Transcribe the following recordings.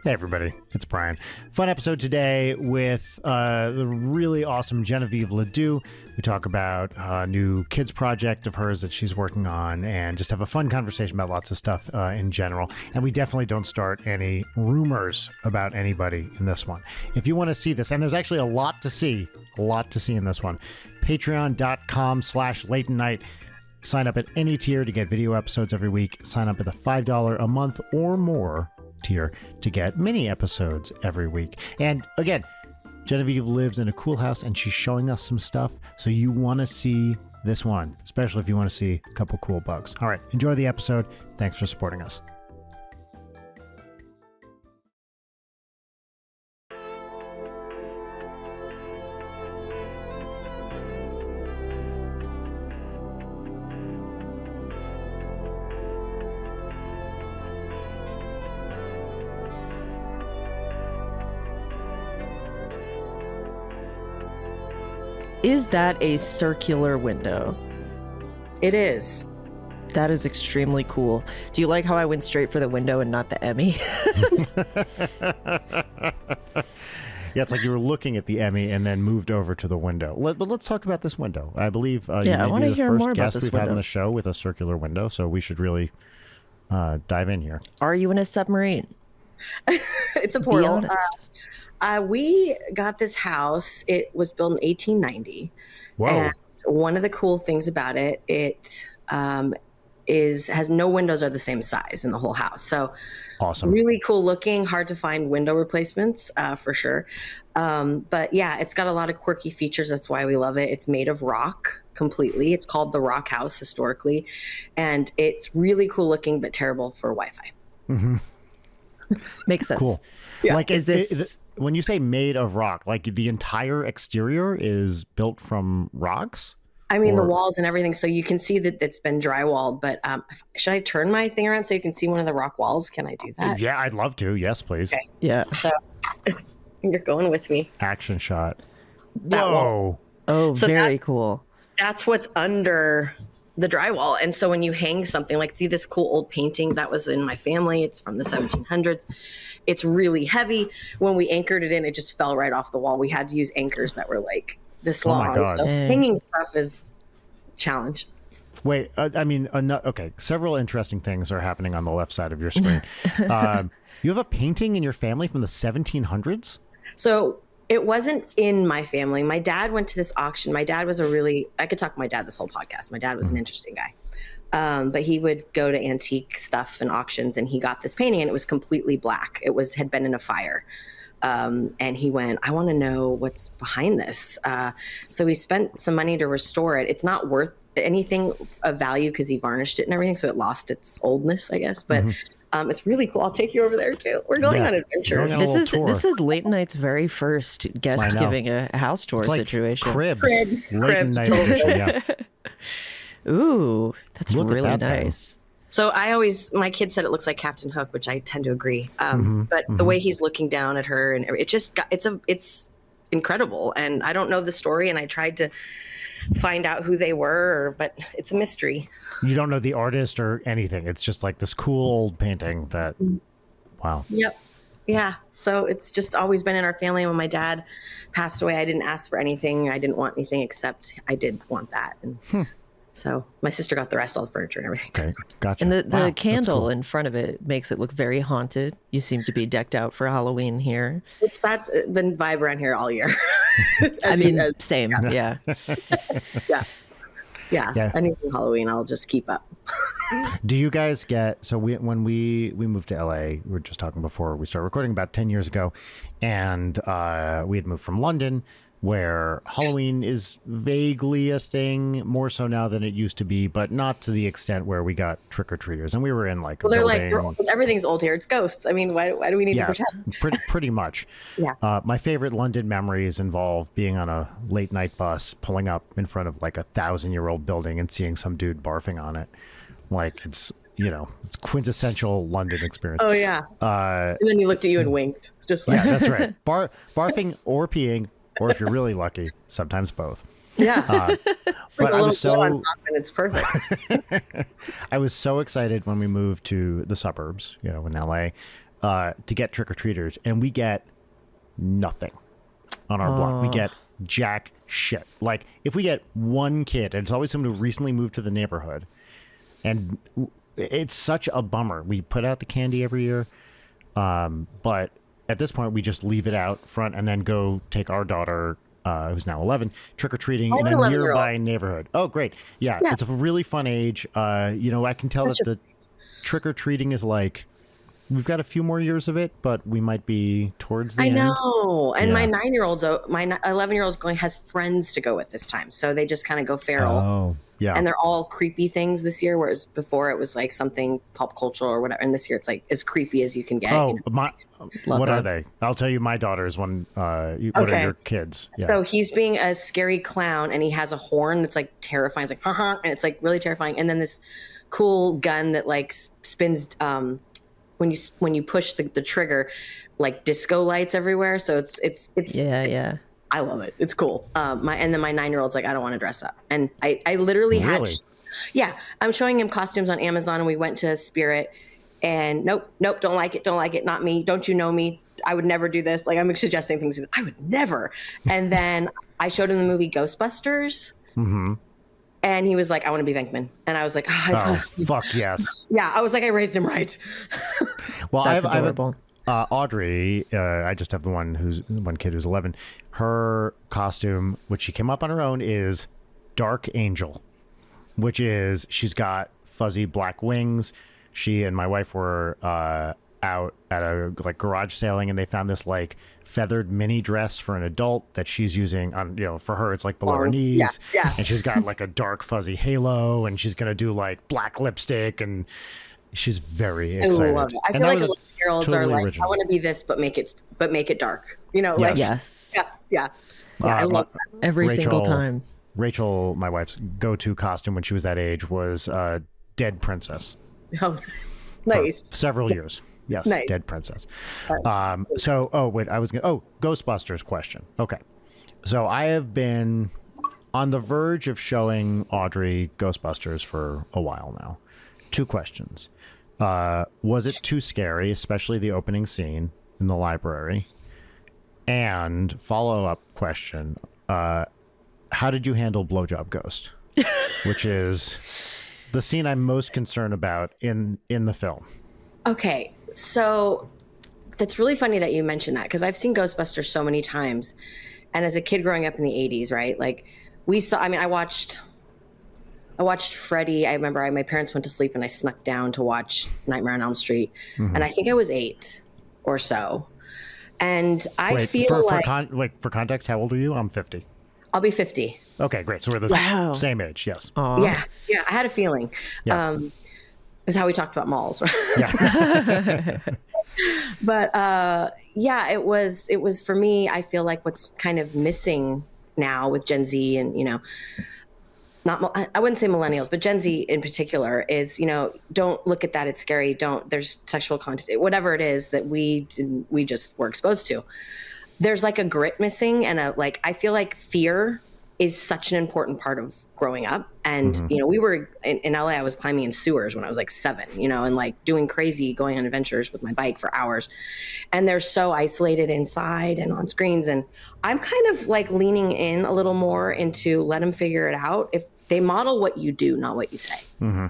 Hey everybody, it's Brian. Fun episode today with the really awesome Genevieve LeDoux. We talk about a new kids project of hers that she's working on and just have a fun conversation about lots of stuff in general. And we definitely don't start any rumors about anybody in this one. If you want to see this, and there's actually a lot to see in this one, patreon.com/late night. Sign up at any tier to get video episodes every week. Sign up at the $5 a month or more tier to get mini episodes every week. And again, Genevieve lives in a cool house and she's showing us some stuff. So you want to see this one, especially if you want to see a couple cool bugs. All right, enjoy the episode. Thanks for supporting us. Is that a circular window? It is. That is extremely cool. Do you like how I went straight for the window and not the Emmy? Yeah, it's like you were looking at the Emmy and then moved over to the window. But let's talk about this window. I believe you may be the first guest we've had on the show with a circular window, so we should really dive in here. Are you in a submarine? It's a portal. We got this house. It was built in 1890. Whoa. And one of the cool things about it, it has no windows are the same size in the whole house. So awesome. Really cool looking, hard to find window replacements for sure. But yeah, it's got a lot of quirky features. That's why we love it. It's made of rock completely. It's called the Rock House historically. And it's really cool looking, but terrible for Wi-Fi. Mm-hmm. Makes sense. Cool. Yeah. Like, is this when you say made of rock, like the entire exterior is built from rocks? I mean, the walls and everything. So you can see that it's been drywalled, but should I turn my thing around so you can see one of the rock walls? Can I do that? Yeah, I'd love to. Yes, please. Okay. Yeah. So you're going with me. Action shot. That Whoa. wall. Oh, so very cool. That's what's under the drywall. And so when you hang something, like see this cool old painting that was in my family, it's from the 1700s. It's really heavy. When we anchored it in, it just fell right off the wall. We had to use anchors that were like this long. My God. So hanging stuff is a challenge. Wait, okay. Several interesting things are happening on the left side of your screen. You have a painting in your family from the 1700s? So it wasn't in my family. My dad went to this auction. My dad was I could talk to my dad this whole podcast. My dad was an interesting guy. But he would go to antique stuff and auctions, and he got this painting, and it was completely black. It had been in a fire. And he went, I want to know what's behind this. So he spent some money to restore it. It's not worth anything of value because he varnished it and everything. So it lost its oldness, I guess. But it's really cool. I'll take you over there too. We're going on adventures. This is Late Night's very first guest giving a house tour situation. Cribs. Late Night edition, yeah. Ooh, that's really nice. So my kid said it looks like Captain Hook, which I tend to agree. But the way he's looking down at her, and it's incredible. And I don't know the story, and I tried to find out who they were, but it's a mystery. You don't know the artist or anything. It's just like this cool old painting that, wow. Yep. Yeah. So it's just always been in our family. When my dad passed away, I didn't ask for anything. I didn't want anything except I did want that. And so my sister got the rest, all the furniture and everything. Okay, gotcha. And the candle in front of it makes it look very haunted. You seem to be decked out for Halloween here. That's the vibe around here all year. Same. Yeah. Yeah. Anything Halloween, I'll just keep up. Do you guys when we moved to LA, we were just talking before we started recording about 10 years ago, and we had moved from London, where Halloween is vaguely a thing, more so now than it used to be, but not to the extent where we got trick-or-treaters. And we were in like a building. Everything's old here. It's ghosts. I mean, why do we need to pretend? pretty much. Yeah. My favorite London memories involve being on a late night bus, pulling up in front of like 1,000-year-old building and seeing some dude barfing on it. Like it's quintessential London experience. Oh yeah. And then he looked at you and winked. Just like. Yeah, that's right. Barfing or peeing, or if you're really lucky, sometimes both. Yeah. But I was so it's perfect. I was so excited when we moved to the suburbs, in LA. to get trick-or-treaters, and we get nothing on our block. We get jack shit. Like, if we get one kid, and it's always someone who recently moved to the neighborhood, and it's such a bummer. We put out the candy every year, but at this point, we just leave it out front and then go take our daughter, who's now 11, trick-or-treating in a nearby neighborhood. Oh, great. Yeah, it's a really fun age. I can tell that the trick-or-treating is like, we've got a few more years of it, but we might be towards the end. I know. And my 11-year-old's has friends to go with this time. So they just kind of go feral. Oh, yeah. And they're all creepy things this year, whereas before it was like something pop culture or whatever. And this year it's like as creepy as you can get. Oh, what are they? I'll tell you my daughter's one. What are your kids? Yeah. So he's being a scary clown, and he has a horn that's like terrifying. It's like, and it's like really terrifying. And then this cool gun that like spins when you push the trigger, like disco lights everywhere. So it's yeah. I love it. It's cool. My 9-year-old's like, I don't want to dress up. And I literally had, I'm showing him costumes on Amazon, and we went to Spirit, and nope. Don't like it. Not me. Don't you know me? I would never do this. Like, I'm suggesting things. I would never. And then I showed him the movie Ghostbusters. Mm-hmm. And he was like, I want to be Venkman. And I was like, fuck yes. Yeah. I was like, I raised him right. Well, that's adorable. Audrey, I just have one kid who's 11. Her costume, which she came up on her own, is Dark Angel, which is she's got fuzzy black wings. She and my wife were out at a like garage sailing, and they found this like feathered mini dress for an adult that she's using on, for her it's like below her knees. Yeah. And she's got like a dark fuzzy halo, and she's gonna do like black lipstick, and she's very excited. I love it. I feel like 11-year-olds are like, original. I want to be this, but make it dark. Like yes. Yeah. I love that. Every single time. Rachel, my wife's go-to costume when she was that age was Dead Princess. Oh, nice. For several years. Yes, nice. Dead Princess. Ghostbusters question. Okay. So I have been on the verge of showing Audrey Ghostbusters for a while now. 2 questions. Was it too scary, especially the opening scene in the library? And follow-up question, how did you handle Blowjob Ghost? Which is the scene I'm most concerned about in the film. Okay, so that's really funny that you mentioned that, because I've seen Ghostbusters so many times. And as a kid growing up in the 80s, right? Like I watched Freddy. I remember my parents went to sleep and I snuck down to watch Nightmare on Elm Street. Mm-hmm. And I think I was 8 or so. And I feel for context, how old are you? I'm 50. I'll be 50. Okay, great. So we're the same age. Yes. Aww. Yeah. I had a feeling. Yeah. Is how we talked about malls. Yeah. But it was for me. I feel like what's kind of missing now with Gen Z and I wouldn't say millennials, but Gen Z in particular is, don't look at that. It's scary. There's sexual content, whatever it is that we just were exposed to. There's like a grit missing, and I feel like fear is such an important part of growing up. And, we were in LA, I was climbing in sewers when I was like 7, and like doing crazy, going on adventures with my bike for hours. And they're so isolated inside and on screens. And I'm kind of like leaning in a little more into let them figure it out. If they model what you do, not what you say. Mm-hmm.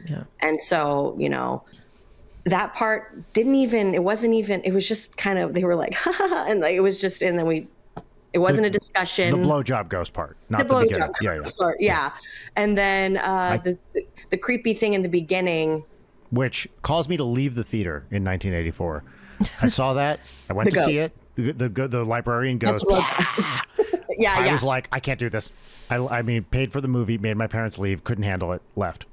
Yeah. And so, that part it was just kind of, they were like, ha ha ha. And like, it was just, and then it wasn't a discussion. The blowjob ghost part, not the beginning. Part, yeah. And then the creepy thing in the beginning, which caused me to leave the theater in 1984. I saw that. I went to see it. The librarian goes, yeah. I was like, I can't do this. I paid for the movie, made my parents leave, couldn't handle it, left.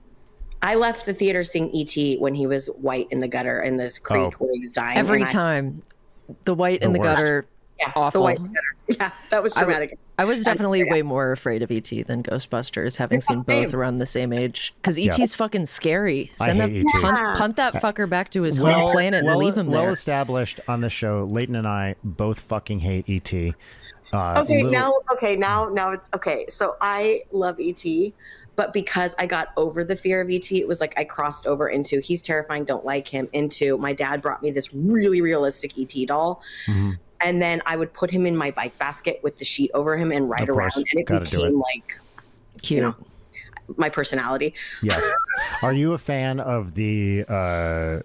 I left the theater seeing E.T. when he was white in the gutter in this creek where he was dying. Every time. The white in the gutter. Yeah, awful. The white in the gutter. Yeah, that was dramatic. I was definitely way more afraid of E.T. than Ghostbusters, having seen both around the same age. Because E.T.'s fucking scary. Punt that fucker back to his home planet and leave him there. Well established on the show, Leighton and I both fucking hate E.T. Now it's okay. So I love E.T., But because I got over the fear of ET, it was like I crossed over into he's terrifying, don't like him, into my dad brought me this really realistic ET doll. Mm-hmm. And then I would put him in my bike basket with the sheet over him and ride around. And it became like, cute. You know, my personality. Yes. Are you a fan of the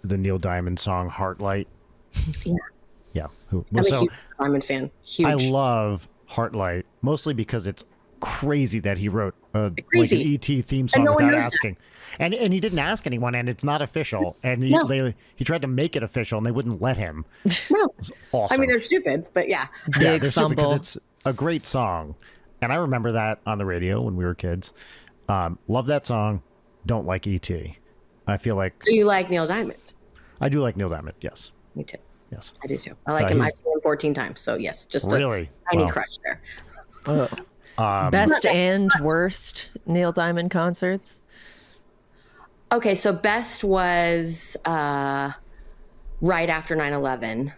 Neil Diamond song Heartlight? Yeah. Yeah. I'm a huge Diamond fan. Huge. I love Heartlight, mostly because it's crazy that he wrote like an ET theme song without asking. And he didn't ask anyone, and it's not official. And he tried to make it official, and they wouldn't let him. No. It's awesome. I mean, they're stupid, but yeah. Yeah, they're stupid because it's a great song. And I remember that on the radio when we were kids. Love that song. Don't like E.T. I feel like... Do you like Neil Diamond? I do like Neil Diamond, yes. Me too. Yes. I do too. I like him. I've seen him 14 times. So yes, just a tiny crush there. Best and worst Neil Diamond concerts? Okay, so best was right after 9/11,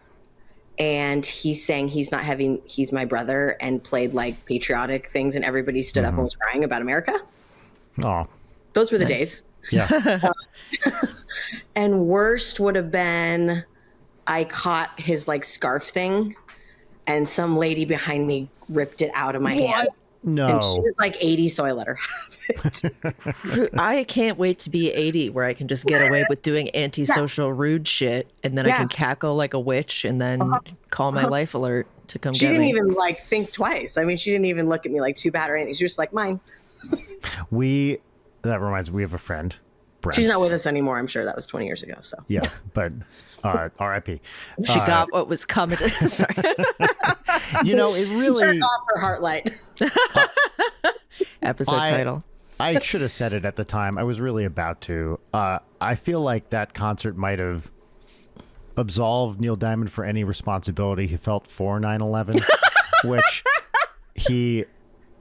and he sang "He's Not Heavy, He's My Brother" and played like patriotic things, and everybody stood up and was crying about America. Oh, those were the days. Yeah. And worst would have been I caught his like scarf thing, and some lady behind me ripped it out of my hand. No. And she was like 80, so I let her have it. I can't wait to be 80 where I can just get away with doing antisocial rude shit, and then I can cackle like a witch and then call my life alert to come get me. She didn't even like think twice. I mean, she didn't even look at me like too bad or anything. She was just like, mine. That reminds me, we have a friend, Brent. She's not with us anymore. I'm sure that was 20 years ago. So yeah, but R.I.P. She got what was coming. Sorry. You know, it really turned off her Heartlight. Episode title. I should have said it at the time. I was really about to. I feel like that concert might have absolved Neil Diamond for any responsibility he felt for 9/11, which he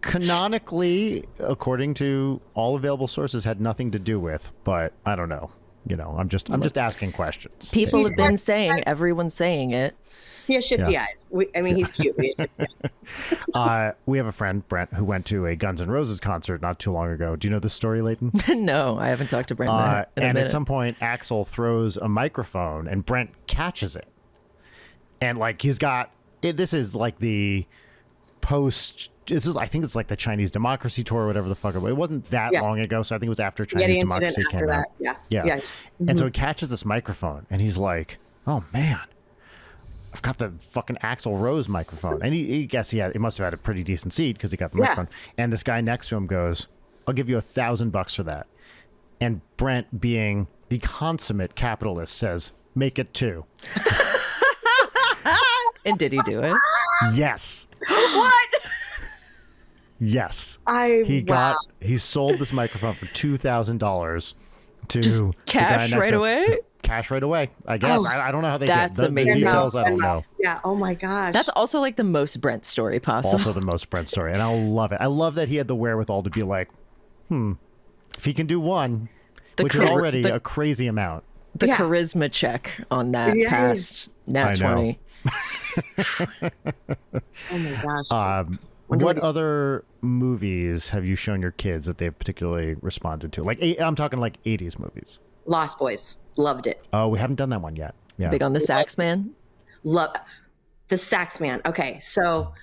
canonically, according to all available sources, had nothing to do with. But I don't know. You know, I'm just asking questions. People have been saying, everyone's saying it. He has shifty eyes. He's cute. We have a friend, Brent, who went to a Guns N' Roses concert not too long ago. Do you know this story, Leighton? No, I haven't talked to Brent in a minute. At some point, Axl throws a microphone, and Brent catches it. And like he's got it. This is like the post. I think it's like the Chinese Democracy Tour or whatever the fuck. It wasn't that long ago, so I think it was after Chinese Democracy came out. Yeah. Mm-hmm. And so he catches this microphone, and he's like, "Oh man, I've got the fucking Axl Rose microphone." And he must have had a pretty decent seat because he got the microphone. And this guy next to him goes, "I'll give you $1,000 for that." And Brent, being the consummate capitalist, says, "Make it 2." And did he do it? Yes. What? Yes. He sold this microphone for $2,000 to just cash right away. Cash right away, I guess. I don't know how they that's did amazing. the details. I don't know. Yeah. Oh my gosh. That's also like the most Brent story possible. Also the most Brent story, and I love it. I love that he had the wherewithal to be like, if he can do one, which is already a crazy amount. The charisma check on that past Nat 20. Oh my gosh. What other movies have you shown your kids that they've particularly responded to? Like, I'm talking like 80s movies. Lost Boys. Loved it. Oh, we haven't done that one yet. Yeah. Big on the sax man? Love the sax man. Okay, so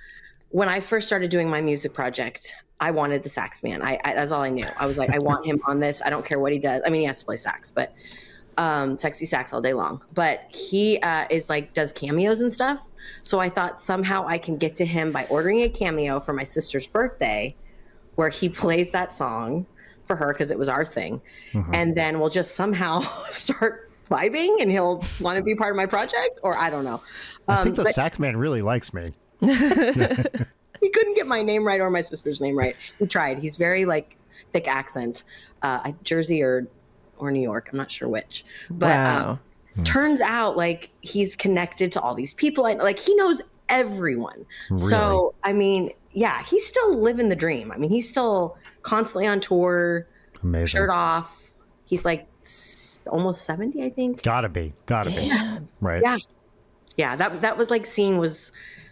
when I first started doing my music project, I wanted the sax man. I that's all I knew. I was like, I want him on this. I don't care what he does. I mean, he has to play sax, but sexy sax all day long. But he is like does cameos and stuff. So I thought somehow I can get to him by ordering a cameo for my sister's birthday, where he plays that song for her because it was our thing, and then we'll just somehow start vibing, and he'll want to be part of my project, or I don't know. I think the sax man really likes me. He couldn't get my name right or my sister's name right. He tried. He's very like thick accent, Jersey or New York. I'm not sure which, but turns out like he's connected to all these people. Like he knows everyone. Really? So I mean, yeah, he's still living the dream. I mean, he's still constantly on tour, amazing. Shirt off. He's like almost 70, I think. Gotta be. Right. Yeah. That was like scene was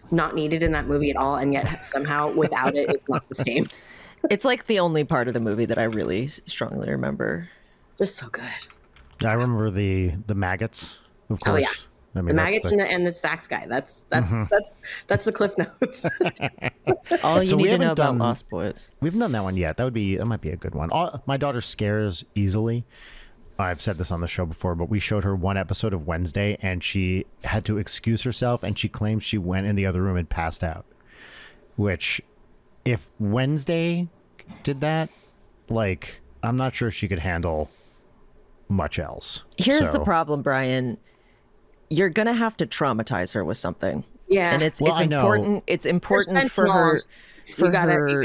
not needed in that movie at all, and yet somehow without it, it's not the same. It's like the only part of the movie that I really strongly remember. Just so good. I remember the maggots, of course. Oh yeah. I mean, the maggots and the sax guy. That's the cliff notes. All So you we need to haven't know done- about Lost Boys. We haven't done that one yet. That might be a good one. My daughter scares easily. I've said this on the show before, but we showed her one episode of Wednesday, and she had to excuse herself, and she claimed she went in the other room and passed out. Which, if Wednesday did that, like, I'm not sure she could handle much else. Here's the problem, Brian. You're gonna have to traumatize her with something. Yeah. And it's I know. important. It's important for her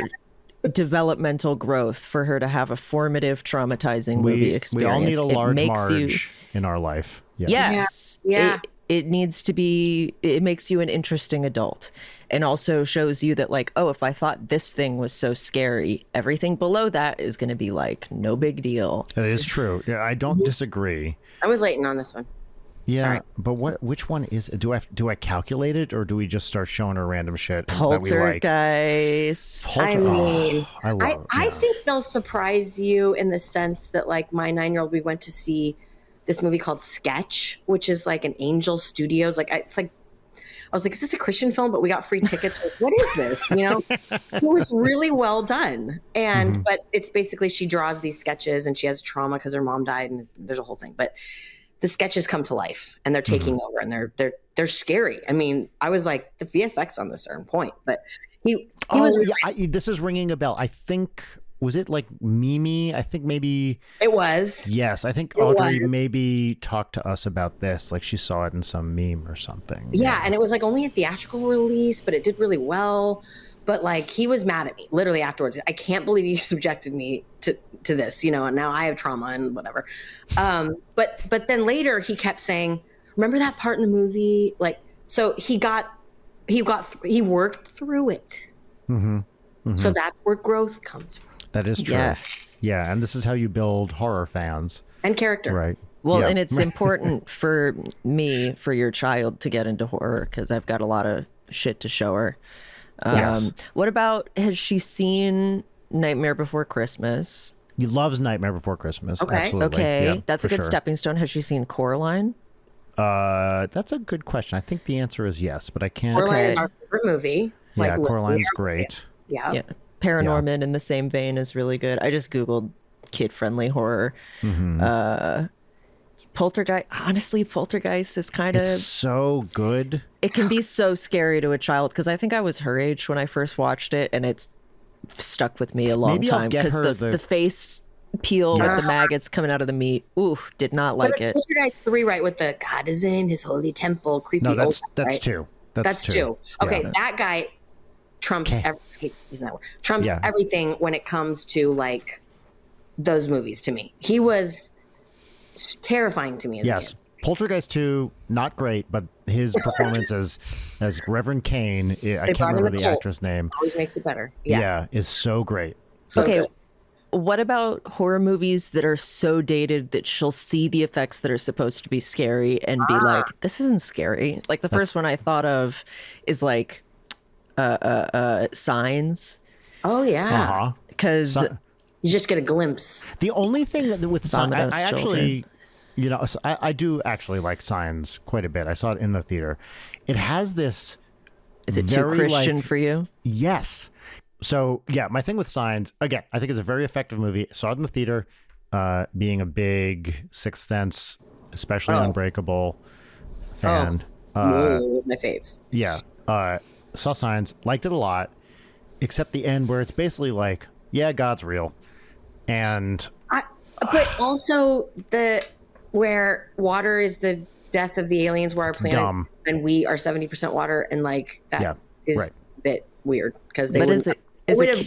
developmental growth, for her to have a formative, traumatizing movie experience. We all need a large makes Marge in our life. Yes. Yes. Yeah. It needs to be, it makes you an interesting adult, and also shows you that, like, oh, if I thought this thing was so scary, everything below that is going to be like no big deal. That is true. Yeah, I don't disagree. I was Leighton on this one. Yeah, Sorry. but which one is it? Do I calculate it, or do we just start showing her random shit that we like? Poltergeist. I mean, I love it. I think they'll surprise you in the sense that, like, my 9-year-old, we went to see this movie called Sketch, which is like an Angel Studios. Like, I was like, is this a Christian film? But we got free tickets. Like, what is this? You know, it was really well done. And, but it's basically, she draws these sketches and she has trauma because her mom died, and there's a whole thing. But the sketches come to life and they're taking over, and they're scary. I mean, I was like, the VFX on this are on point, but he was. Yeah, this is ringing a bell. I think, was it like Mimi? I think maybe It was. Yes, I think Audrey maybe talked to us about this. Like, she saw it in some meme or something. Yeah, and it was like only a theatrical release, but it did really well. But like, he was mad at me literally afterwards. I can't believe you subjected me to this, you know, and now I have trauma and whatever. But then later he kept saying, remember that part in the movie? Like, so he worked through it. So that's where growth comes from. That is true. Yes. Yeah, and this is how you build horror fans. And character. Right. Well, Yeah. and it's important for your child to get into horror, because I've got a lot of shit to show her. Yes. What about, has she seen Nightmare Before Christmas? He loves Nightmare Before Christmas. Okay. Absolutely. Okay, Yeah, that's a for good sure. stepping stone. Has she seen Coraline? That's a good question. I think the answer is yes, but I can't. Coraline Okay. is our favorite movie. Yeah, Like, Coraline's great. Yeah. Yeah. Paranorman in the same vein is really good. I just Googled kid-friendly horror. Poltergeist, honestly, Poltergeist is kind It's of, so good. it can be so scary to a child, because I think I was her age when I first watched it, and it's stuck with me a long Maybe I'll time, get because her the face peel with the maggots coming out of the meat. Ooh, did not But like it's it. Poltergeist 3, right? With the God is in his holy temple, creepy. No, old that's guy, right? two. That's two. Okay, Yeah. that guy trumps. Okay. I hate using that word. Trumps Yeah. everything when it comes to like those movies. To me, he was terrifying to me. As Yes. a kid. Poltergeist 2, not great, but his performance as Reverend Kane, I can't brought in remember the the cult. actress name. Always makes it better. Yeah, is so great. So Okay. good. What about horror movies that are so dated that she'll see the effects that are supposed to be scary and be like, this isn't scary? Like, the first one I thought of is like Signs, Oh yeah. Uh-huh. because So- You just get a glimpse. The only thing that with Signs, Some of I those actually, you know, I do actually like Signs quite a bit. I saw it in the theater. It has this. is it too very, Christian like- for you? Yes. So yeah, my thing with Signs, again, I think it's a very effective movie. Saw it in the theater, being a big Sixth Sense, especially Unbreakable fan. Whoa, my faves. Yeah. Saw Signs, liked it a lot, except the end where it's basically like, yeah, God's real. And But also where water is the death of the aliens, where our planet dumb. and we are 70% water, and like that is right. a bit weird because they. But as a wouldn't-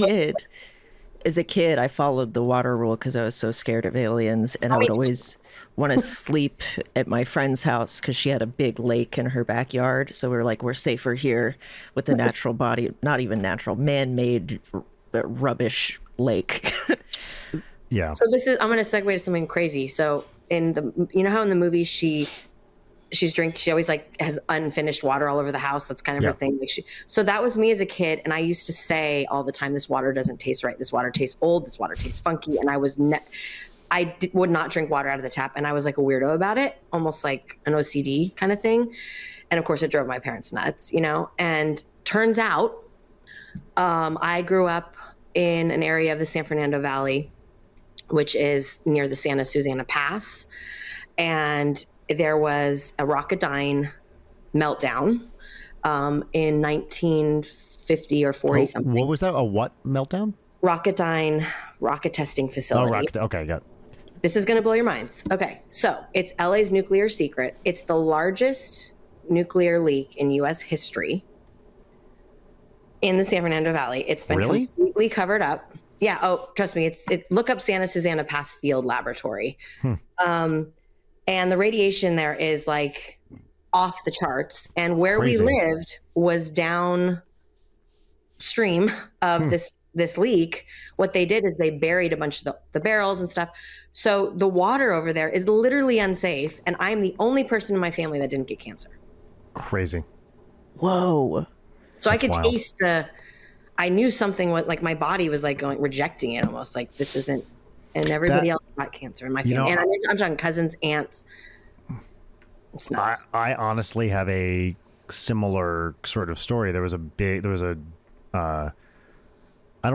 kid, I followed the water rule because I was so scared of aliens, and I would always want to sleep at my friend's house because she had a big lake in her backyard. So we were like, we're safer here with the natural body, not even natural, man-made rubbish lake. Yeah. So I'm going to segue to something crazy. So you know how in the movie she She always like has unfinished water all over the house. That's kind of her thing. So that was me as a kid. And I used to say all the time, this water doesn't taste right. This water tastes old. This water tastes funky. And would not drink water out of the tap. And I was like a weirdo about it, almost like an OCD kind of thing. And of course it drove my parents nuts, and turns out, I grew up in an area of the San Fernando Valley, which is near the Santa Susana Pass. And there was a Rocketdyne meltdown in 1950 or 40 something. What was that? A what meltdown? Rocketdyne rocket testing facility. Okay, got it. This is going to blow your minds. Okay, so it's LA's nuclear secret. It's the largest nuclear leak in U.S. history in the San Fernando Valley. It's been completely covered up. Yeah. Oh, trust me. Look up Santa Susana Pass Field Laboratory. And the radiation there is like off the charts. And where we lived was downstream of this leak. What they did is they buried a bunch of the barrels and stuff. So the water over there is literally unsafe. And I'm the only person in my family that didn't get cancer. Crazy. Whoa. So that's I could wild. Taste I knew something like my body was like rejecting it almost, like this isn't, and everybody else got cancer in my family. And I'm talking cousins, aunts. It's nuts. I honestly have a similar sort of story. I don't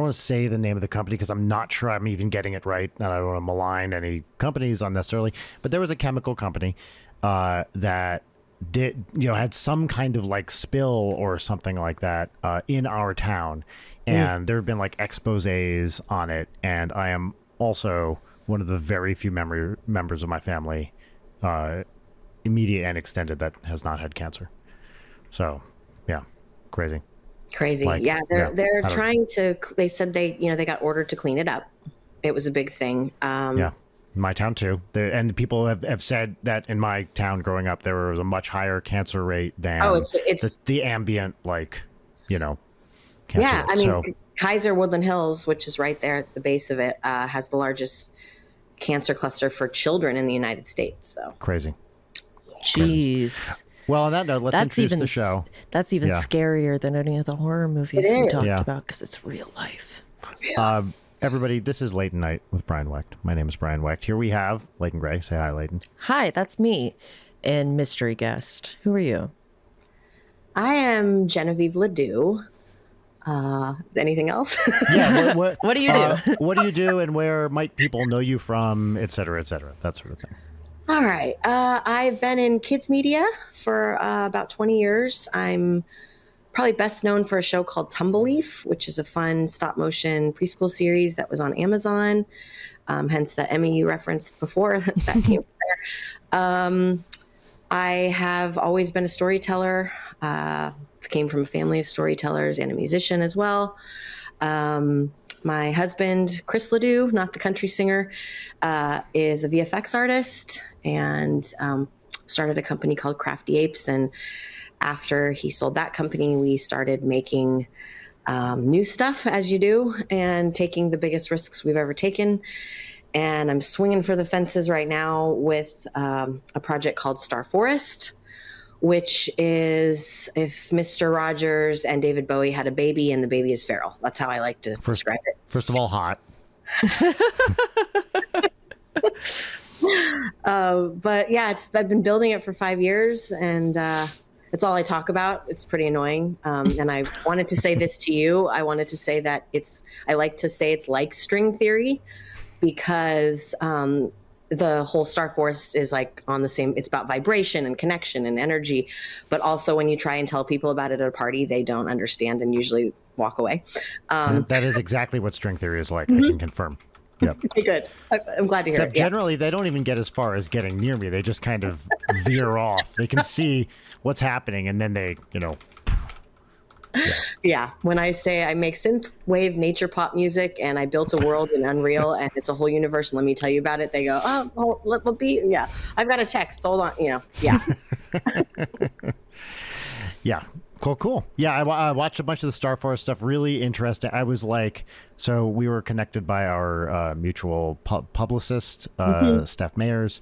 want to say the name of the company because I'm not sure I'm even getting it right, and I don't want to malign any companies unnecessarily, but there was a chemical company that had some kind of like spill or something like that in our town, and there have been like exposés on it, and I am also one of the very few members of my family, immediate and extended, that has not had cancer. So yeah, crazy. Yeah, they're trying to. They said they got ordered to clean it up. It was a big thing. My town too. And the people have said that in my town growing up, there was a much higher cancer rate than the ambient, cancer yeah, rate. I mean, Kaiser Woodland Hills, which is right there at the base of it, has the largest cancer cluster for children in the United States. So crazy. Jeez. Well, on that note, let's introduce the show. That's even scarier than any of the horror movies we talked about, because it's real life. Yeah. Everybody, this is Late Night with Brian Wecht. My name is Brian Wecht. Here we have Leighton Gray. Say hi, Leighton. Hi, that's me. And mystery guest. Who are you? I am Genevieve LeDoux. Anything else? Yeah. What do you do? What do you do, and where might people know you from, et cetera, that sort of thing. All right. I've been in kids media for about 20 years. I'm probably best known for a show called Tumbleleaf, which is a fun stop motion preschool series that was on Amazon. Hence that Emmy you referenced before that came there. I have always been a storyteller. Came from a family of storytellers and a musician as well. My husband, Chris LeDoux, not the country singer, is a VFX artist and started a company called Crafty Apes. And after he sold that company, we started making new stuff, as you do, and taking the biggest risks we've ever taken. And I'm swinging for the fences right now with a project called Star Forest, which is if Mr. Rogers and David Bowie had a baby and the baby is feral. That's how I like to describe it. First of all, hot. But yeah, I've been building it for 5 years, and it's all I talk about. It's pretty annoying. And I wanted to say this to you. I wanted to say that I like to say it's like string theory, because the whole Star Forest is like on the same, it's about vibration and connection and energy. But also when you try and tell people about it at a party, they don't understand and usually walk away. That is exactly what string theory is like. Mm-hmm. I can confirm. Yep. Okay, good. I'm glad to hear Except it. Generally, they don't even get as far as getting near me. They just kind of veer off. They can see what's happening, and then they, Yeah. When I say I make synth wave nature pop music and I built a world in Unreal and it's a whole universe, and let me tell you about it, they go, oh, let me be. Yeah. I've got a text. Hold on. Yeah. Yeah. Cool. Yeah, I watched a bunch of the Star Force stuff. Really interesting. I was like, so we were connected by our mutual publicist, Steph Mayers,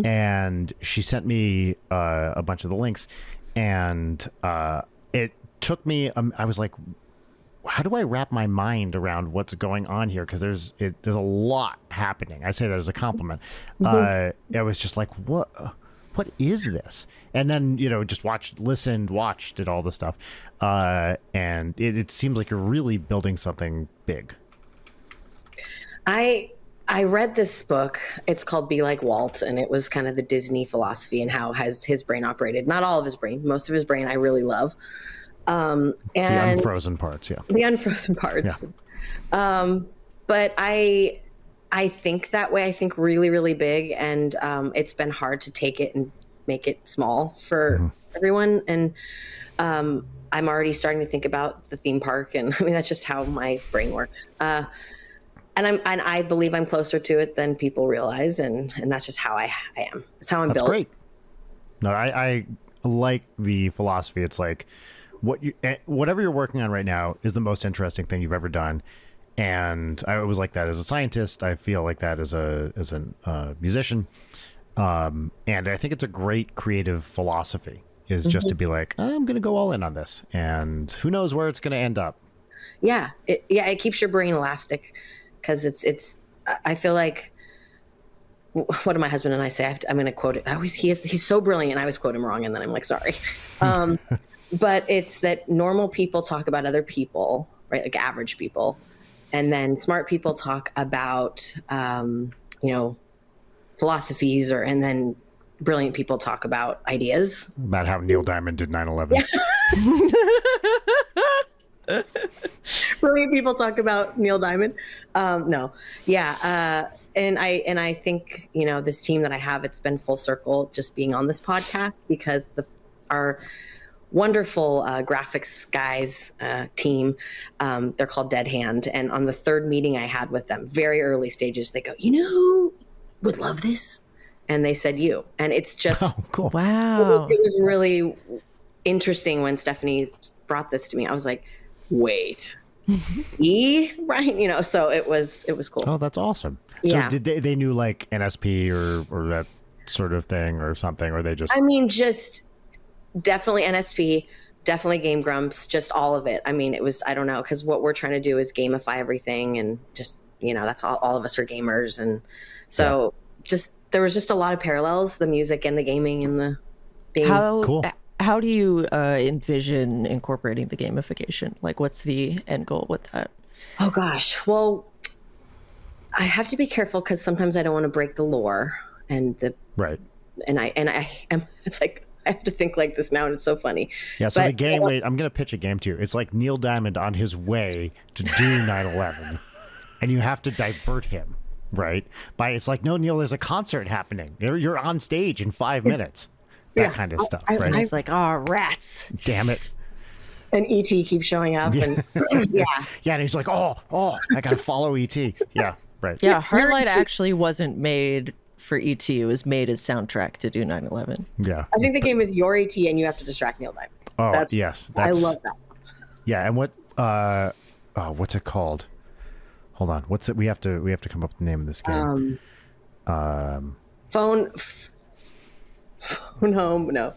and she sent me a bunch of the links, and it took me. I was like, how do I wrap my mind around what's going on here? Because there's a lot happening. I say that as a compliment. I was just like, what is this? And then, just watched, did all the stuff. And it seems like you're really building something big. I read this book. It's called Be Like Walt, and it was kind of the Disney philosophy and how has his brain operated. Not all of his brain, most of his brain I really love. And the unfrozen parts, yeah. The unfrozen parts. Yeah. But I think that way. I think really, really big, and it's been hard to take it and make it small for everyone. And I'm already starting to think about the theme park, and I mean that's just how my brain works. And I believe I'm closer to it than people realize, and that's just how I am. It's how I'm built. That's great. No, I like the philosophy. It's like whatever you're working on right now is the most interesting thing you've ever done. And I was like that as a scientist. I feel like that as a musician. And I think it's a great creative philosophy is just to be like, I'm going to go all in on this, and who knows where it's going to end up. Yeah. It keeps your brain elastic, because I feel like, what do my husband and I say? I'm going to quote it. He's so brilliant. I always quote him wrong, and then I'm like, sorry. But it's that normal people talk about other people, right? Like average people. And then smart people talk about, philosophies, and then brilliant people talk about ideas. About how Neil Diamond did 9/11. Brilliant people talk about Neil Diamond. No. Yeah. And I think, this team that I have, it's been full circle just being on this podcast, because our wonderful graphics guys team, they're called Dead Hand. And on the third meeting I had with them, very early stages, they go, who would love this? And they said you. And it's just cool. Wow. It was really interesting when Stephanie brought this to me. I was like, wait, right? So it was cool. Oh, that's awesome. Yeah. So did they knew like NSP or that sort of thing or something, or they just? I mean, just definitely NSP, definitely Game Grumps, just all of it. I mean, it was, I don't know, because what we're trying to do is gamify everything, and just, that's all of us are gamers. And so there was just a lot of parallels, the music and the gaming and the being. Cool. How do you envision incorporating the gamification? Like, what's the end goal with that? Oh gosh. Well, I have to be careful, because sometimes I don't want to break the lore and right. And I am, it's like, I have to think like this now, and it's so funny. Yeah, so the game, wait, I'm going to pitch a game to you. It's like Neil Diamond on his way to do 9/11, and you have to divert him, right? It's like, no, Neil, there's a concert happening. You're on stage in 5 minutes. That kind of stuff, right? It's like, rats. Damn it. And E.T. keeps showing up, and yeah. Yeah, and he's like, oh, I got to follow E.T. Yeah, right. Yeah, Heartlight actually wasn't made for E.T. It was made as soundtrack to do 9/11. Yeah. I think the game is your E.T. and you have to distract Neil Diamond. Oh, yes. I love that. Yeah, and what's it called? Hold on. What's it? We have to come up with the name of this game. Phone home, no.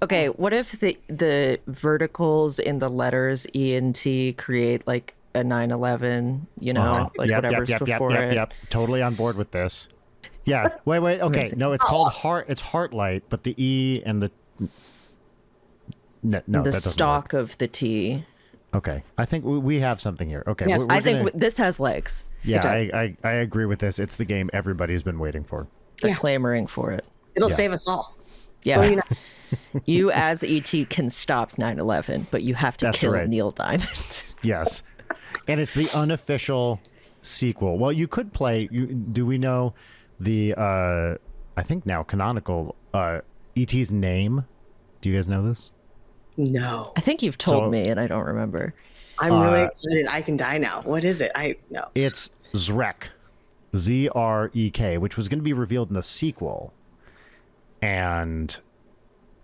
Okay, what if the verticals in the letters E and T create like a 9/11, like whatever's before it? Yep. Totally on board with this. Yeah. Wait. Okay. No, it's called It's Heartlight, but the E and the the stalk of the T. Okay. I think we have something here. Okay. Yes, I think this has legs. Yeah, I agree with this. It's the game everybody's been waiting for. They're clamoring for it. It'll save us all. Yeah. Well, You as E.T. can stop 9/11, but you have to kill Neil Diamond. Yes. And it's the unofficial sequel. Well, you could play. Do we know the? I think now canonical E.T.'s name. Do you guys know this? No. I think you've told me, and I don't remember. I'm really excited. I can die now. What is it? No. It's Zrek, Zrek, which was going to be revealed in the sequel, and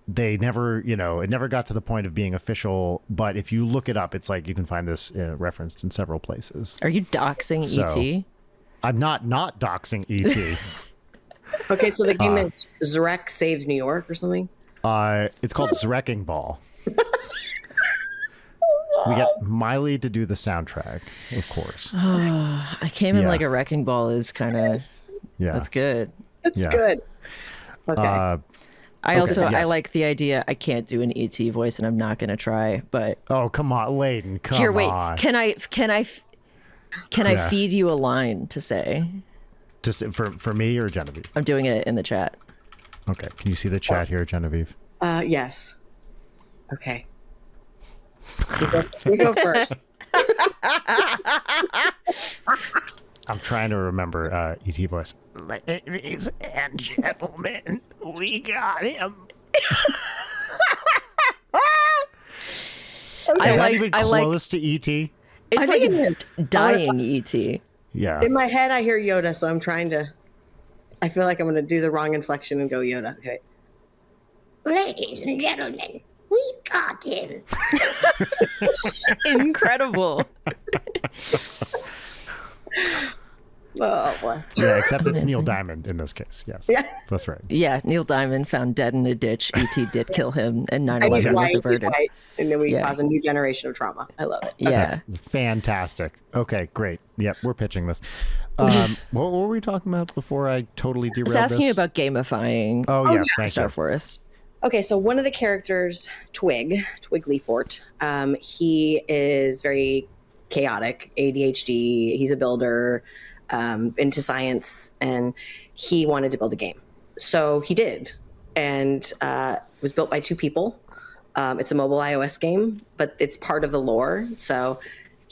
they never, it never got to the point of being official. But if you look it up, it's like you can find this referenced in several places. Are you doxing ET? I'm not doxing ET. Okay, so the game is Zrek Saves New York or something? It's called Zrecking Ball. We get Miley to do the soundtrack, of course. I came in like a wrecking ball is kind of, that's good. It's good. Okay. I like the idea. I can't do an ET voice and I'm not going to try, but. Oh, come on, Layden, come on. Here, wait, can I feed you a line to say? Just for me or Genevieve? I'm doing it in the chat. Okay. Can you see the chat here, Genevieve? Yes. Okay. You go first. I'm trying to remember ET voice. Ladies and gentlemen, we got him. Is that even close to ET? It's like dying ET. Yeah. In my head, I hear Yoda, so I'm trying to. I feel like I'm going to do the wrong inflection and go Yoda. Okay. Ladies and gentlemen, we got him. Incredible. Oh boy. Yeah, except it's Neil Diamond in this case. Yes. Yeah. That's right. Yeah, Neil Diamond found dead in a ditch. ET did kill him, and 9/11 was averted. He's white, and then we cause a new generation of trauma. I love it. Yeah. That's fantastic. Okay, great. Yep, we're pitching this. What were we talking about before I totally derailed this? I was asking you about gamifying Star Forest. Okay, so one of the characters, Twig Leafort, he is very chaotic, ADHD. He's a builder, into science, and he wanted to build a game. So he did, and it was built by two people. It's a mobile iOS game, but it's part of the lore. So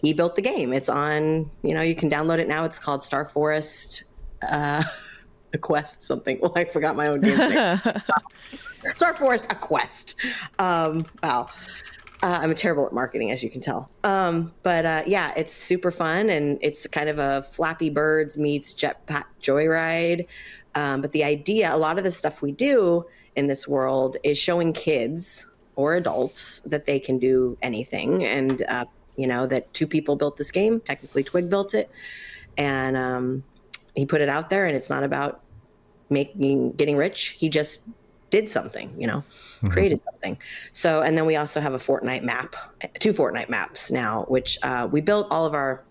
he built the game. It's on, you can download it now. It's called Star Forest, a Quest something. Well, I forgot my own game name. Star Forest, a Quest. Wow. I'm terrible at marketing, as you can tell. But it's super fun, and it's kind of a Flappy Birds meets Jetpack Joyride. But the idea, a lot of the stuff we do in this world is showing kids or adults that they can do anything. And, that two people built this game. Technically, Twig built it. And he put it out there, and it's not about getting rich. He just did something, created something. So, and then we also have a Fortnite map, 2 Fortnite maps now, which we built all of our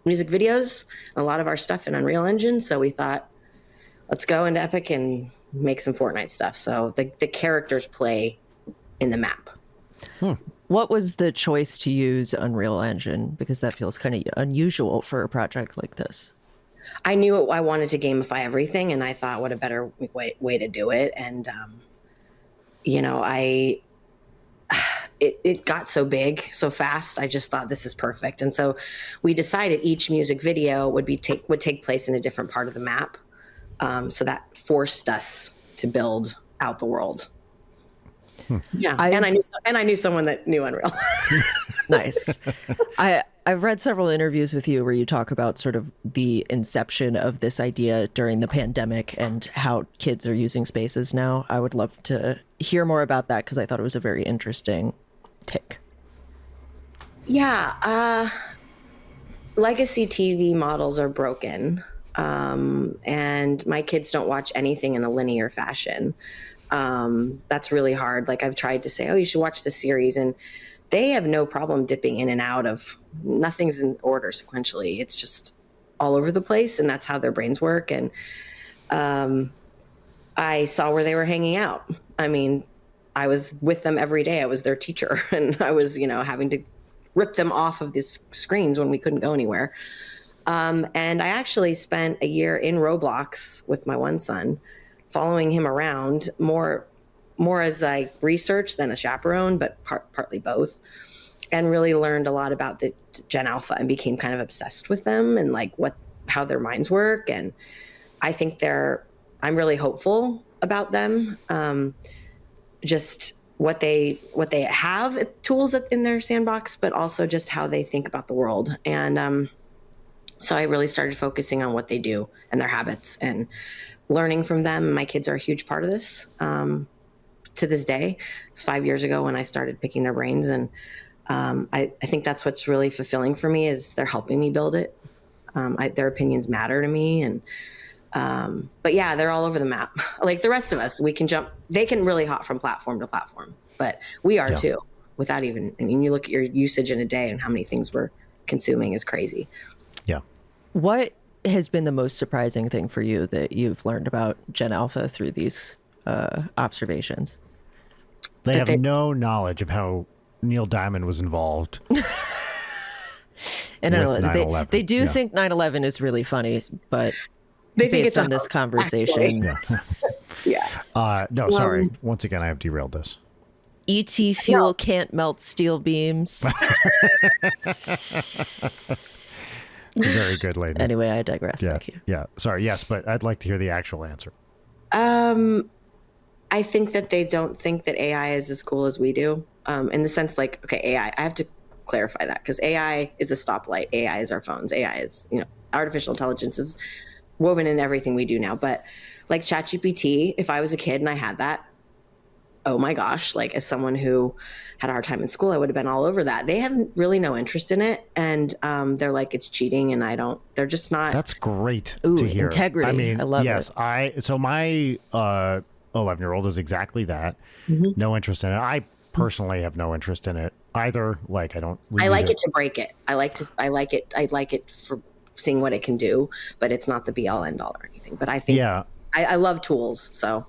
music videos, a lot of our stuff in Unreal Engine. So we thought, let's go into Epic and make some Fortnite stuff. So the characters play in the map. What was the choice to use Unreal Engine? Because that feels kind of unusual for a project like this. I knew I wanted to gamify everything, and I thought, what a better way to do it. And, it got so big so fast. I just thought this is perfect. And so we decided each music video would take place in a different part of the map. So that forced us to build out the world. Yeah. And I knew someone that knew Unreal. Nice. I've read several interviews with you where you talk about sort of the inception of this idea during the pandemic and how kids are using spaces now. I would love to hear more about that, because I thought it was a very interesting take. Yeah. Legacy TV models are broken. And my kids don't watch anything in a linear fashion. That's really hard. Like, I've tried to say, oh, you should watch this series, and they have no problem dipping in and out of, nothing's in order sequentially. It's just all over the place, and that's how their brains work. And I saw where they were hanging out. I mean, I was with them every day. I was their teacher, and I was, having to rip them off of these screens when we couldn't go anywhere. And I actually spent a year in Roblox with my one son, following him around more as like research than a chaperone, but partly both, and really learned a lot about the Gen Alpha and became kind of obsessed with them and like how their minds work. And I think I'm really hopeful about them. Just what they have tools in their sandbox, but also just how they think about the world. And so I really started focusing on what they do and their habits and learning from them. My kids are a huge part of this. to this day. It's 5 years ago when I started picking their brains. And I think that's what's really fulfilling for me is they're helping me build it. Their opinions matter to me. And but yeah, they're all over the map. Like the rest of us, we can jump. They can really hop from platform to platform, but we are too. Without even, I mean, you look at your usage in a day and how many things we're consuming is crazy. Yeah. What has been the most surprising thing for you that you've learned about Gen Alpha through these observations? They have no knowledge of how Neil Diamond was involved. And I don't know, they do think 9/11 is really funny, but they think based on this conversation. No, sorry. Once again, I have derailed this. ET fuel can't melt steel beams. Very good, lady. Anyway, I digress. Yeah, Thank you. Yeah. Sorry. Yes, but I'd like to hear the actual answer. I think that they don't think that AI is as cool as we do. In the sense like, okay, AI, I have to clarify that because AI is a stoplight. AI is our phones. AI is, artificial intelligence is woven in everything we do now. But like ChatGPT, if I was a kid and I had that, oh my gosh, like as someone who had a hard time in school, I would have been all over that. They have really no interest in it. And they're like, it's cheating. And they're just not. That's great to hear. Integrity. I mean, I love it. So my 11-year-old is exactly that. Mm-hmm. No interest in it. I personally have no interest in it either. Like I like it to break it. I like it for seeing what it can do, but it's not the be all end all or anything. But I think I love tools. So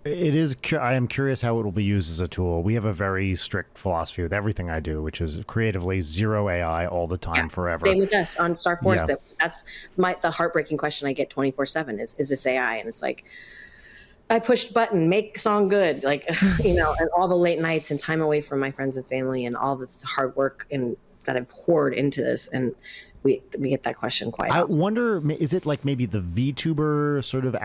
it is. I am curious how it will be used as a tool. We have a very strict philosophy with everything I do, which is creatively zero AI all the time, forever. Same with us on Star Force. Yeah. That's the heartbreaking question I get 24/7 is this AI? And it's like, I pushed button, make song good, like, and all the late nights and time away from my friends and family and all this hard work and that I've poured into this. And we get that question quite often. I wonder, is it like maybe the VTuber sort of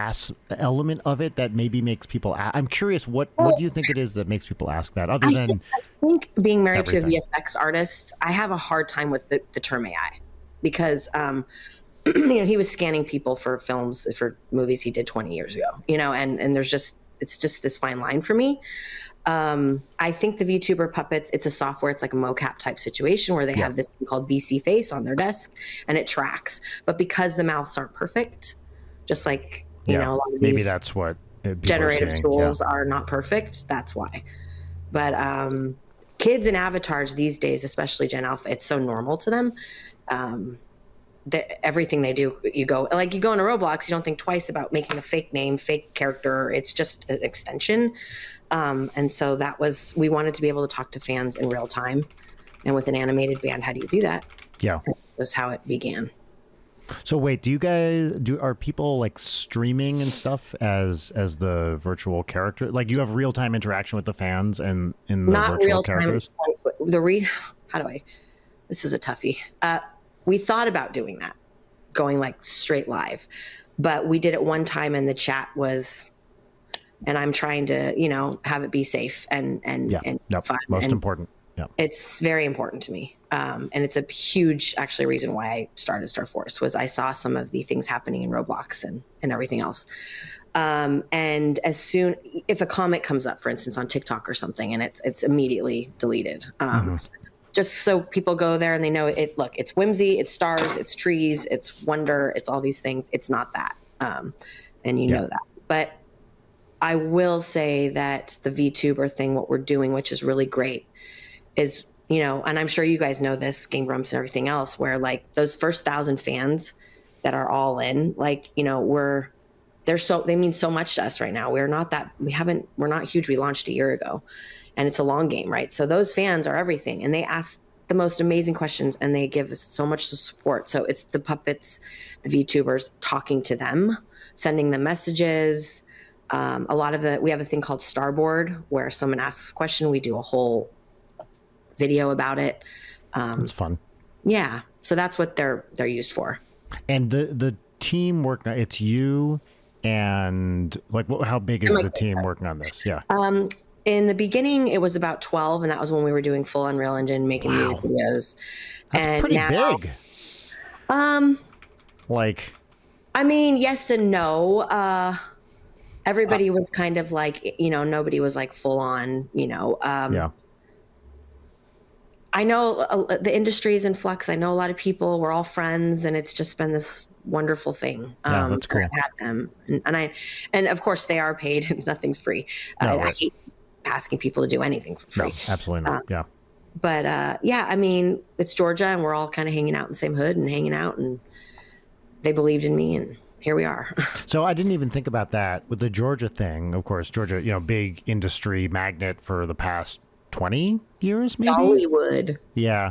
element of it that maybe makes people I'm curious, what do you think it is that makes people ask that other than I think being married to a VFX artist, I have a hard time with the term AI because, he was scanning people for films, for movies he did 20 years ago, and it's just this fine line for me. I think the VTuber puppets, it's a software, it's like a mocap type situation where they have this thing called VC face on their desk and it tracks. But because the mouths aren't perfect, just like, a lot of maybe that's what generative tools are not perfect. That's why. But kids and avatars these days, especially Gen Alpha, it's so normal to them. Everything they do, you go into Roblox, you don't think twice about making a fake name, fake character. It's just an extension. And so we wanted to be able to talk to fans in real time. And with an animated band, how do you do that? Yeah. That's how it began. So wait, are people like streaming and stuff as the virtual character? Like you have real time interaction with the fans and in the Not virtual characters? This is a toughie. We thought about doing that, going like straight live, but we did it one time and the chat was, and I'm trying to, have it be safe and fun. Most important. Yeah. It's very important to me. And it's a huge, actually, reason why I started Star Force was I saw some of the things happening in Roblox and everything else. And if a comment comes up, for instance, on TikTok or something, and it's immediately deleted. Just so people go there and they know it. Look, it's whimsy, it's stars, it's trees, it's wonder, it's all these things. It's not that, and you know that. But I will say that the VTuber thing, what we're doing, which is really great, is and I'm sure you guys know this, Game Grumps and everything else, where like those first 1,000 fans that are all in, like they mean so much to us right now. We're not huge. We launched a year ago. And it's a long game, right? So those fans are everything. And they ask the most amazing questions and they give us so much support. So it's the puppets, the VTubers talking to them, sending them messages. We have a thing called Starboard where someone asks a question. We do a whole video about it. It's fun. Yeah. So that's what they're used for. And the team work, it's you and like how big is the team working on this? Yeah. In the beginning, it was about 12, and that was when we were doing full Unreal Engine, making music videos. That's pretty big. I mean, yes and no. everybody was kind of like, nobody was like full on, Yeah. I know the industry is in flux. I know a lot of people. We're all friends, and it's just been this wonderful thing. Yeah, that's cool. I've had them, and of course they are paid, and nothing's free. No, I right. hate asking people to do anything for free. No, absolutely not. Yeah. But yeah, I mean, it's Georgia, and we're all kind of hanging out in the same hood and hanging out, and they believed in me, and here we are. So I didn't even think about that with the Georgia thing. Of course, Georgia, big industry magnet for the past 20 years, maybe. Hollywood. Yeah.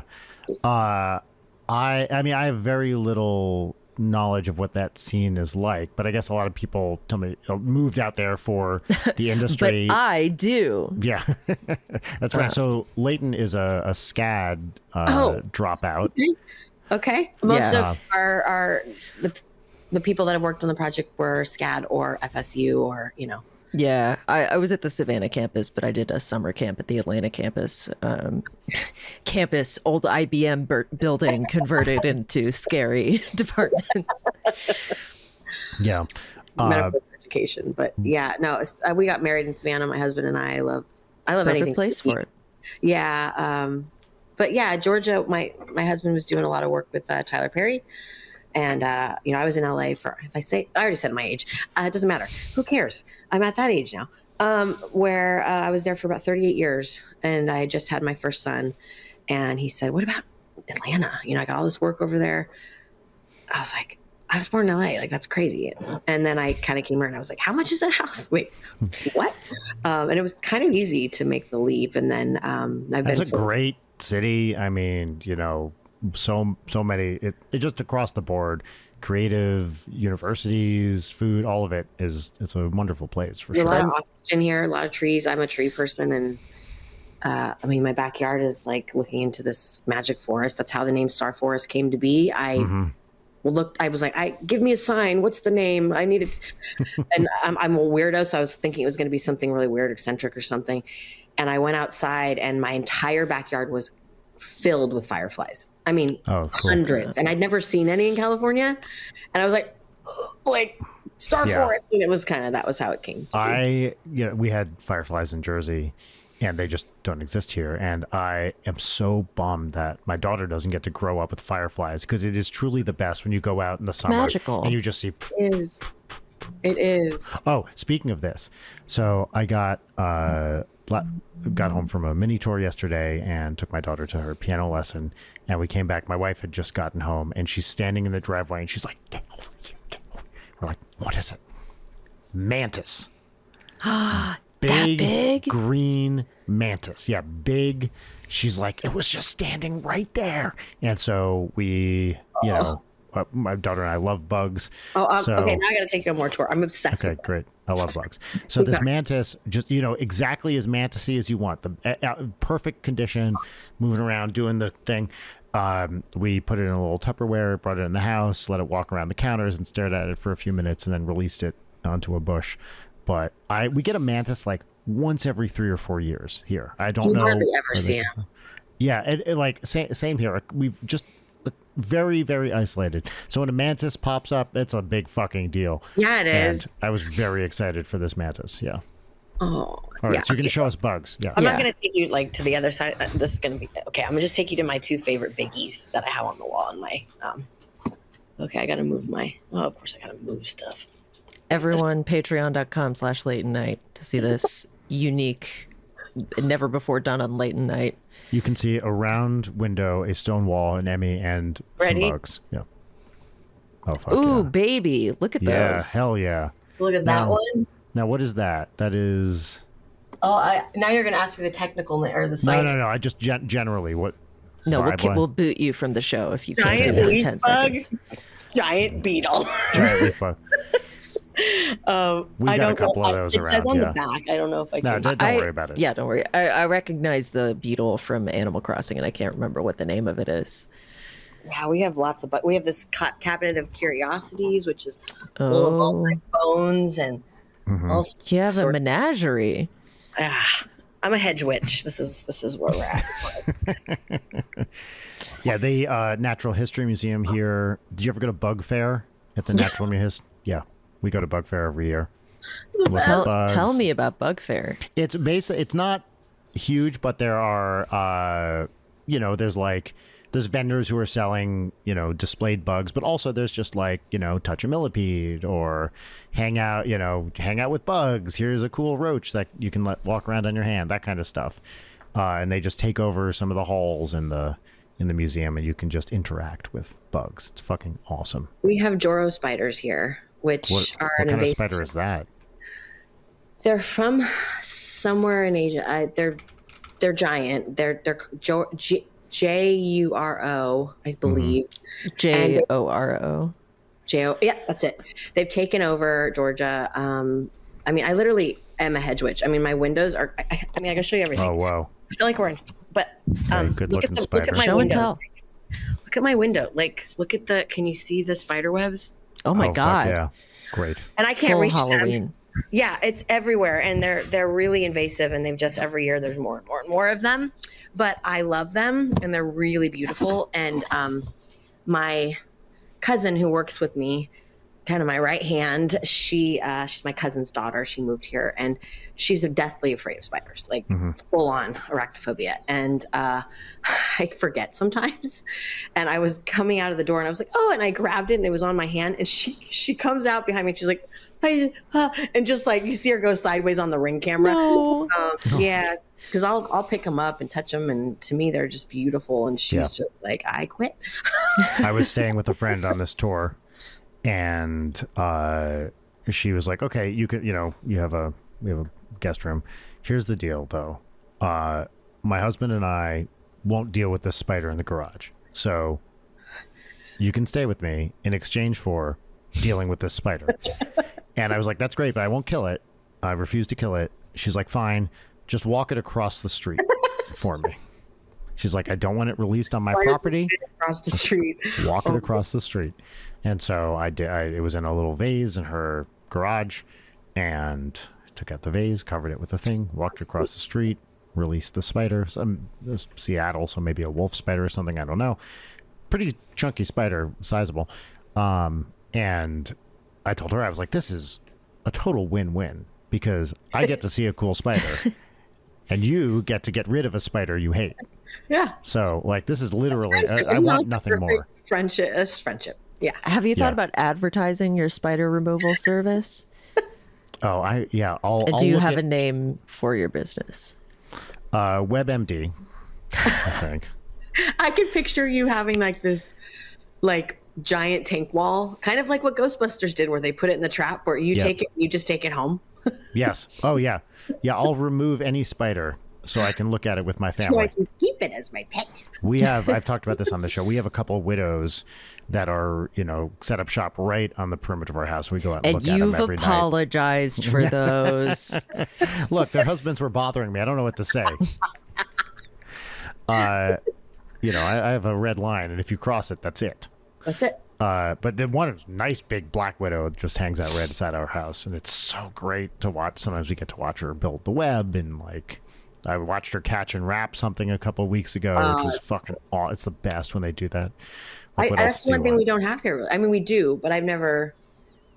I mean, I have very little knowledge of what that scene is like, but I guess a lot of people tell me moved out there for the industry. But I do. Yeah, that's right. So Leighton is a SCAD dropout. Okay. Most Yeah. of our the people that have worked on the project were SCAD or FSU or Yeah, I was at the Savannah campus, but I did a summer camp at the Atlanta campus. Old IBM building converted into scary departments. Yeah. medical education. But yeah, no, we got married in Savannah. My husband and I love Perfect anything. place for it. Yeah. But yeah, Georgia, my husband was doing a lot of work with Tyler Perry. And, I was in LA I already said my age. It doesn't matter. Who cares? I'm at that age now. Where I was there for about 38 years, and I just had my first son. And he said, "What about Atlanta? I got all this work over there." I was like, "I was born in LA. Like, that's crazy." And then I kind of came around and I was like, "How much is that house?" Wait, what? And it was kind of easy to make the leap. And then It's a great city. I mean, so many, it just across the board, creative universities, food, all of it it's a wonderful place for There's sure. a lot of oxygen here, a lot of trees. I'm a tree person, and I mean, my backyard is like looking into this magic forest. That's how the name Star Forest came to be. I was like, give me a sign. What's the name? I need it. And I'm a weirdo, so I was thinking it was going to be something really weird, eccentric or something. And I went outside, and my entire backyard was filled with fireflies. I mean, Cool. hundreds. And I'd never seen any in California. And I was like Star Forest. And it was that was how it came to be. We had fireflies in Jersey, and they just don't exist here. And I am so bummed that my daughter doesn't get to grow up with fireflies, because it is truly the best when you go out in the summer magical. And you just see. It is. Oh, speaking of this, so I got home from a mini tour yesterday and took my daughter to her piano lesson, and we came back. My wife had just gotten home, and she's standing in the driveway, and she's like, "Get over here, get over here." We're like, "What is it?" Mantis. Big green mantis. Yeah, big. She's like, "It was just standing right there." And so we, my daughter and I love bugs. Okay, now I got to take you on more tour. I'm obsessed with Okay, great. I love bugs. So this mantis, just, exactly as mantis-y as you want. The perfect condition, moving around, doing the thing. We put it in a little Tupperware, brought it in the house, let it walk around the counters, and stared at it for a few minutes, and then released it onto a bush. But we get a mantis like once every 3 or 4 years here. I don't know. You hardly ever see him. Yeah, same here. We've just very, very isolated. So when a mantis pops up, it's a big fucking deal. Yeah, it is. And I was very excited for this mantis. Yeah. Oh, all right. yeah. So you're going to show us bugs. Yeah. I'm not going to take you to the other side. This is going to be okay. I'm going to just take you to my 2 favorite biggies that I have on the wall in my. Okay, I got to move of course I got to move stuff. Everyone, patreon.com/Leighton Night to see this unique, never before done on Leighton Night. You can see a round window, a stone wall, an Emmy, and some bugs. Yeah. Oh, fuck. Ooh, yeah. baby. Look at those. Yeah, hell yeah. So look at that one. Now, what is that? That is... Oh, now you're going to ask me the technical or the science. No. I just generally, what... No, we'll boot you from the show if you can't Giant do it in leaf 10 bug. seconds. Giant beetle. Giant leaf bug. We got a couple of those around. It says on the back. I don't know if I can. No, don't worry about it. Yeah, don't worry. I recognize the beetle from Animal Crossing, and I can't remember what the name of it is. Yeah, we have lots of, but we have this cabinet of curiosities, which is full of all my bones and all. You have a menagerie. I'm a hedge witch. This is where we're at. Yeah, the Natural History Museum here. Did you ever go to Bug Fair at the Natural Museum? Yeah, we go to Bug Fair every year. with bugs. Tell me about Bug Fair. It's it's not huge, but there are, there's vendors who are selling, displayed bugs, but also there's just like, touch a millipede or hang out with bugs. Here's a cool roach that you can walk around on your hand, that kind of stuff. And they just take over some of the halls in the museum, and you can just interact with bugs. It's fucking awesome. We have Joro spiders here, which are what kind of spider is that? They're from somewhere in Asia. They're giant. They're Juro, I believe. Joro. Yeah, that's it. They've taken over Georgia. I mean, I literally am a hedge witch. I mean, my windows are. I can show you everything. Oh wow! I feel like we're in. But good look looking at spider. Look at my Show and window. tell. Look at my window. Like, look at the. Can you see the spider webs? Oh my God! Fuck yeah, great. And I can't Full reach Halloween. them. Yeah, it's everywhere, and they're really invasive, and they've just every year there's more and more and more of them. But I love them, and they're really beautiful. And my cousin who works with me, kind of my right hand, she's my cousin's daughter. She moved here, and she's deathly afraid of spiders, like full on arachnophobia. And I forget sometimes. And I was coming out of the door, and I was like, oh, and I grabbed it, and it was on my hand. And she comes out behind me, and she's like, and just like you see her go sideways on the Ring camera. No. Yeah, because I'll pick them up and touch them, and to me they're just beautiful. And she's just like, I quit. I was staying with a friend on this tour, and she was like, okay, you can, we have a guest room. Here's the deal though. My husband and I won't deal with this spider in the garage. So you can stay with me in exchange for dealing with this spider. And I was like, that's great, but I won't kill it. I refuse to kill it. She's like, fine, just walk it across the street for me. She's like, I don't want it released on my property. Across the street. Walk it across the street. And so I did. It was in a little vase in her garage, and I took out the vase, covered it with a thing, walked across the street, released the spider. It was Seattle, so maybe a wolf spider or something. I don't know. Pretty chunky spider, sizable. And I told her, I was like, this is a total win-win, because I get to see a cool spider and you get to get rid of a spider you hate. Yeah. So like, this is literally, I want nothing more. Friendship. It's friendship. Yeah. Have you thought about advertising your spider removal service? Oh, I'll Do you look have a name for your business? WebMD, I think. I could picture you having like this, like, giant tank wall, kind of like what Ghostbusters did, where they put it in the trap, where you take it, you just take it home. Yes. Oh yeah. Yeah. I'll remove any spider so I can look at it with my family. So I can keep it as my pet. I've talked about this on the show. We have a couple of widows that are, set up shop right on the perimeter of our house. We go out and look at them every night. And you've apologized for those. Look, their husbands were bothering me. I don't know what to say. I have a red line, and if you cross it, that's it. That's it. But the one nice big black widow just hangs out right inside our house, and it's so great to watch. Sometimes we get to watch her build the web, and like I watched her catch and wrap something a couple of weeks ago, which was fucking awesome. It's the best when they do that. Like, that's one thing we don't have here. I mean, we do, but I've never.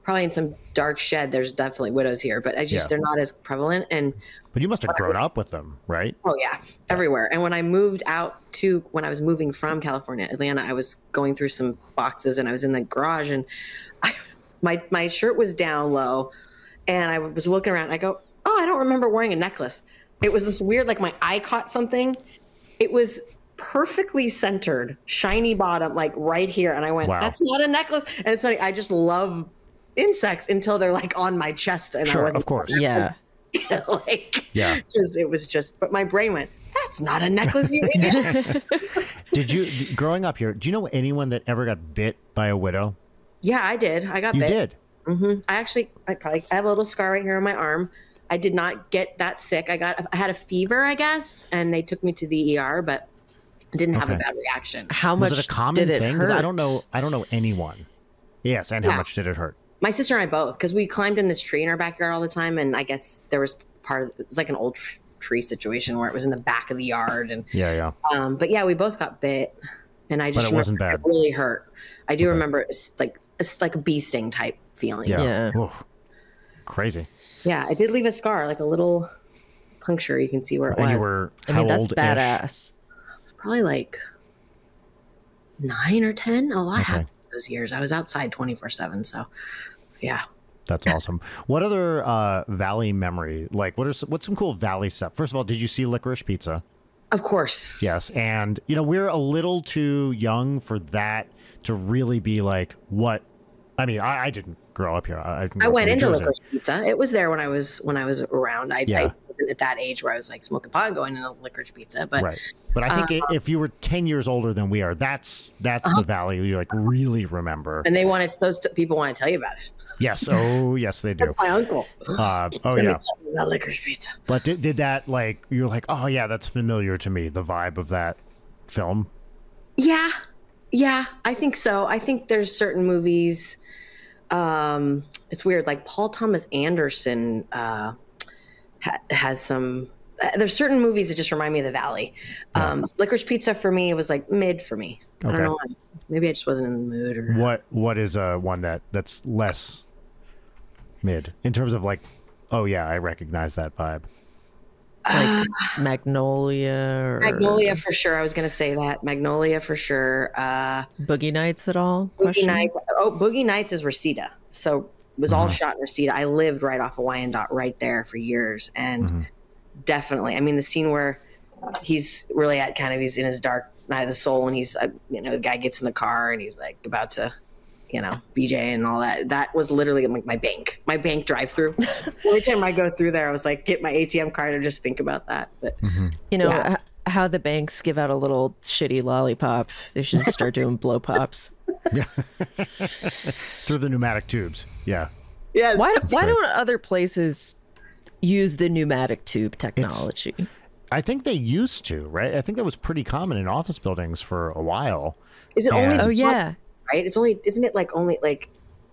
Probably in some dark shed, there's definitely widows here, but they're not as prevalent. But you must have grown up with them, right? Oh yeah, everywhere. And when I was moving from California, Atlanta, I was going through some boxes, and I was in the garage, and my shirt was down low, and I was looking around, and I go, oh, I don't remember wearing a necklace. It was this weird, like my eye caught something. It was perfectly centered, shiny bottom, like right here, and I went, wow. That's not a necklace. And it's funny, I just love insects until they're like on my chest, and sure, of course, yeah. Because it was just, but my brain went, that's not a necklace, you idiot. Did you, growing up here, do you know anyone that ever got bit by a widow? Yeah, I did. I got bit. You did? Mm-hmm. I have a little scar right here on my arm. I did not get that sick. I had a fever, I guess, and they took me to the ER, but I didn't have a bad reaction. How much was it a common did it thing? hurt? I don't know anyone. Yes, and how much did it hurt? My sister and I both, because we climbed in this tree in our backyard all the time, and I guess there was it was like an old tree situation where it was in the back of the yard, and but yeah, we both got bit, and I just it wasn't bad. It really hurt. I do remember it's like a bee sting type feeling. Yeah. Crazy. Yeah, I did leave a scar, like a little puncture. You can see where it And was. you were I how mean, that's old-ish? badass. It's probably like 9 or 10. A lot Okay. happened those years. I was outside 24/7. So, yeah. That's awesome. What other Valley memory? Like, what's some cool Valley stuff? First of all, did you see Licorice Pizza? Of course. Yes, and we're a little too young for that to really be like what. I mean, I didn't grow up here. I went into Licorice Pizza. It was there when I was around. I wasn't at that age where I was like smoking pot and going into Licorice Pizza. But right. But I think if you were 10 years older than we are, that's the Valley you like really remember. And those people want to tell you about it. Yes. Oh, yes, they do. That's my uncle. Oh, Let me yeah. tell you about Licorice Pizza. But did that, like, you're like, oh, yeah, that's familiar to me, the vibe of that film? Yeah. Yeah, I think so. I think there's certain movies. It's weird. Like Paul Thomas Anderson has some. There's certain movies that just remind me of the Valley. Licorice Pizza for me, it was like mid for me. I don't know why. Maybe I just wasn't in the mood. Or what is one that's less mid in terms of like, oh yeah, I recognize that vibe. Like Magnolia. Magnolia for sure. I was going to say that. Magnolia for sure. Boogie Nights at all? Boogie Nights. Oh, Boogie Nights is Reseda. So it was all shot in Reseda. I lived right off of Wyandotte right there for years. And definitely, I mean, the scene where he's really he's in his dark night of the soul and he's, the guy gets in the car and he's like about to, BJ and all that. That was literally like my bank drive through. Every time I go through there, I was like, get my ATM card and just think about that. But how the banks give out a little shitty lollipop. They should start doing blow pops. Yeah. Through the pneumatic tubes. Yeah. Yes. Why don't other places use the pneumatic tube technology? I think they used to, right? I think that was pretty common in office buildings for a while. Is it only? Oh yeah. Right. It's only. Isn't it like only like?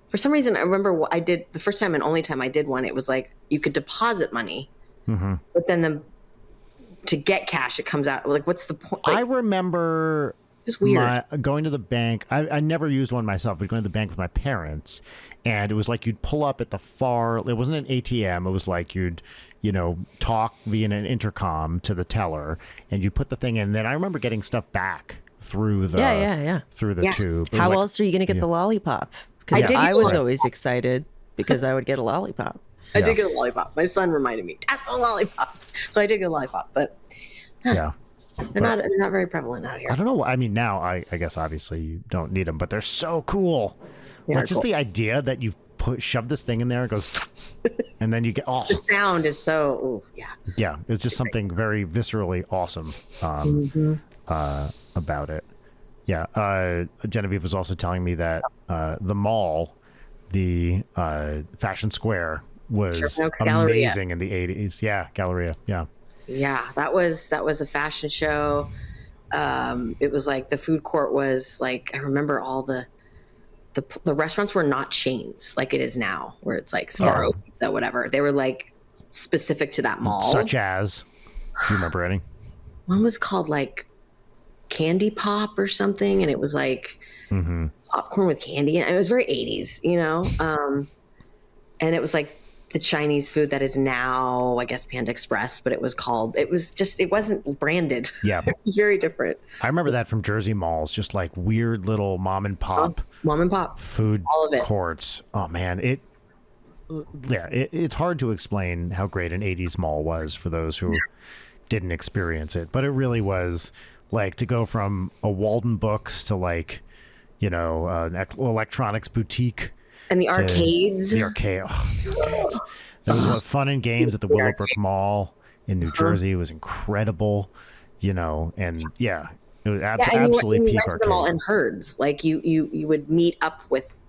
For some reason, I remember what I did the first time and only time I did one. It was like you could deposit money, but then to get cash, it comes out. Like, what's the point? Like, I remember. It's weird. Going to the bank. I never used one myself, but going to the bank with my parents, and it was like you'd pull up at the far. It wasn't an ATM. It was like you'd, talk via an intercom to the teller, and you put the thing in. And then I remember getting stuff back through the through the tube. How else are you going to get the lollipop? Because I was always excited because I would get a lollipop. I did get a lollipop. My son reminded me, that's a lollipop. So I did get a lollipop, but yeah. They're not very prevalent out here. I don't know. I mean, now I guess obviously you don't need them, but they're so cool. Like just the idea that you shove this thing in there, it goes, and then you get the sound is so yeah. It's just something very viscerally awesome about it. Yeah. Genevieve was also telling me that the mall, the Fashion Square, was amazing in the 80s. Yeah, Galleria. Yeah. Yeah, that was a fashion show. It was like the food court was like, I remember all the restaurants were not chains like it is now, where it's like Sparrow Pizza, whatever. They were like specific to that mall. Such as, do you remember any? One was called like Candy Pop or something, and it was like popcorn with candy, and it was very 80s, and it was like the Chinese food that is now, I guess, Panda Express, but it wasn't branded. Yeah. It was very different. I remember that from Jersey malls, just like weird little mom and pop food all of it. Courts. Oh man, it's hard to explain how great an 80s mall was for those who didn't experience it, but it really was like to go from a Walden Books to like, an electronics boutique. And the arcades. The arcades. There was fun and games at the Willowbrook Mall in New Jersey. It was incredible, and it was absolutely peak arcade. Them all in herds. Like you would meet up with,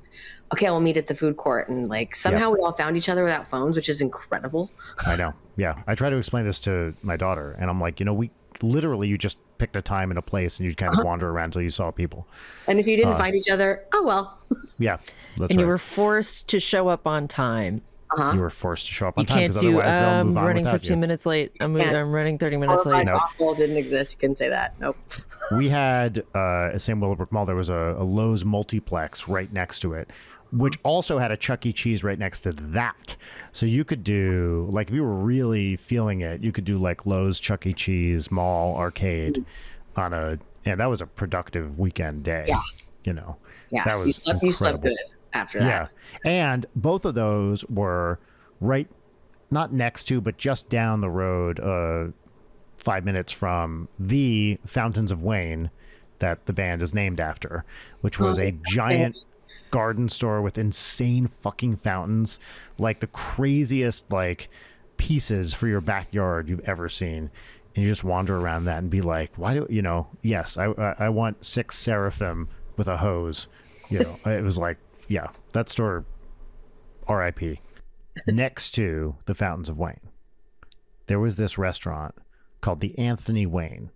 okay, we'll meet at the food court, and like somehow we all found each other without phones, which is incredible. I know. Yeah, I try to explain this to my daughter, and I'm like, we literally you just picked a time and a place, and you kind of wander around until you saw people. And if you didn't find each other, oh well. Yeah. That's and you were forced to show up on time. You were forced to show up on you time because otherwise they'll move on running without 15 you. minutes late. I'm running 30 minutes late. Awful didn't exist. You couldn't say that. Nope. We had at Sam Willowbrook Mall, there was a Lowe's multiplex right next to it which also had a Chuck E. Cheese right next to that. So you could do, like, if you were really feeling it, you could do like Lowe's, Chuck E. Cheese, mall, arcade on that was a productive weekend day. Yeah. You know, Yeah. that was You slept good after that. Yeah. And both of those were right, not next to, but just down the road, 5 minutes from the Fountains of Wayne that the band is named after, which was a giant garden store with insane fucking fountains, like the craziest like pieces for your backyard you've ever seen. And you just wander around that and be like, why do you know? Yes, I want 6 seraphim with a hose. You know, it was like, yeah, that store, R.I.P. Next to the Fountains of Wayne, there was this restaurant called the Anthony Wayne.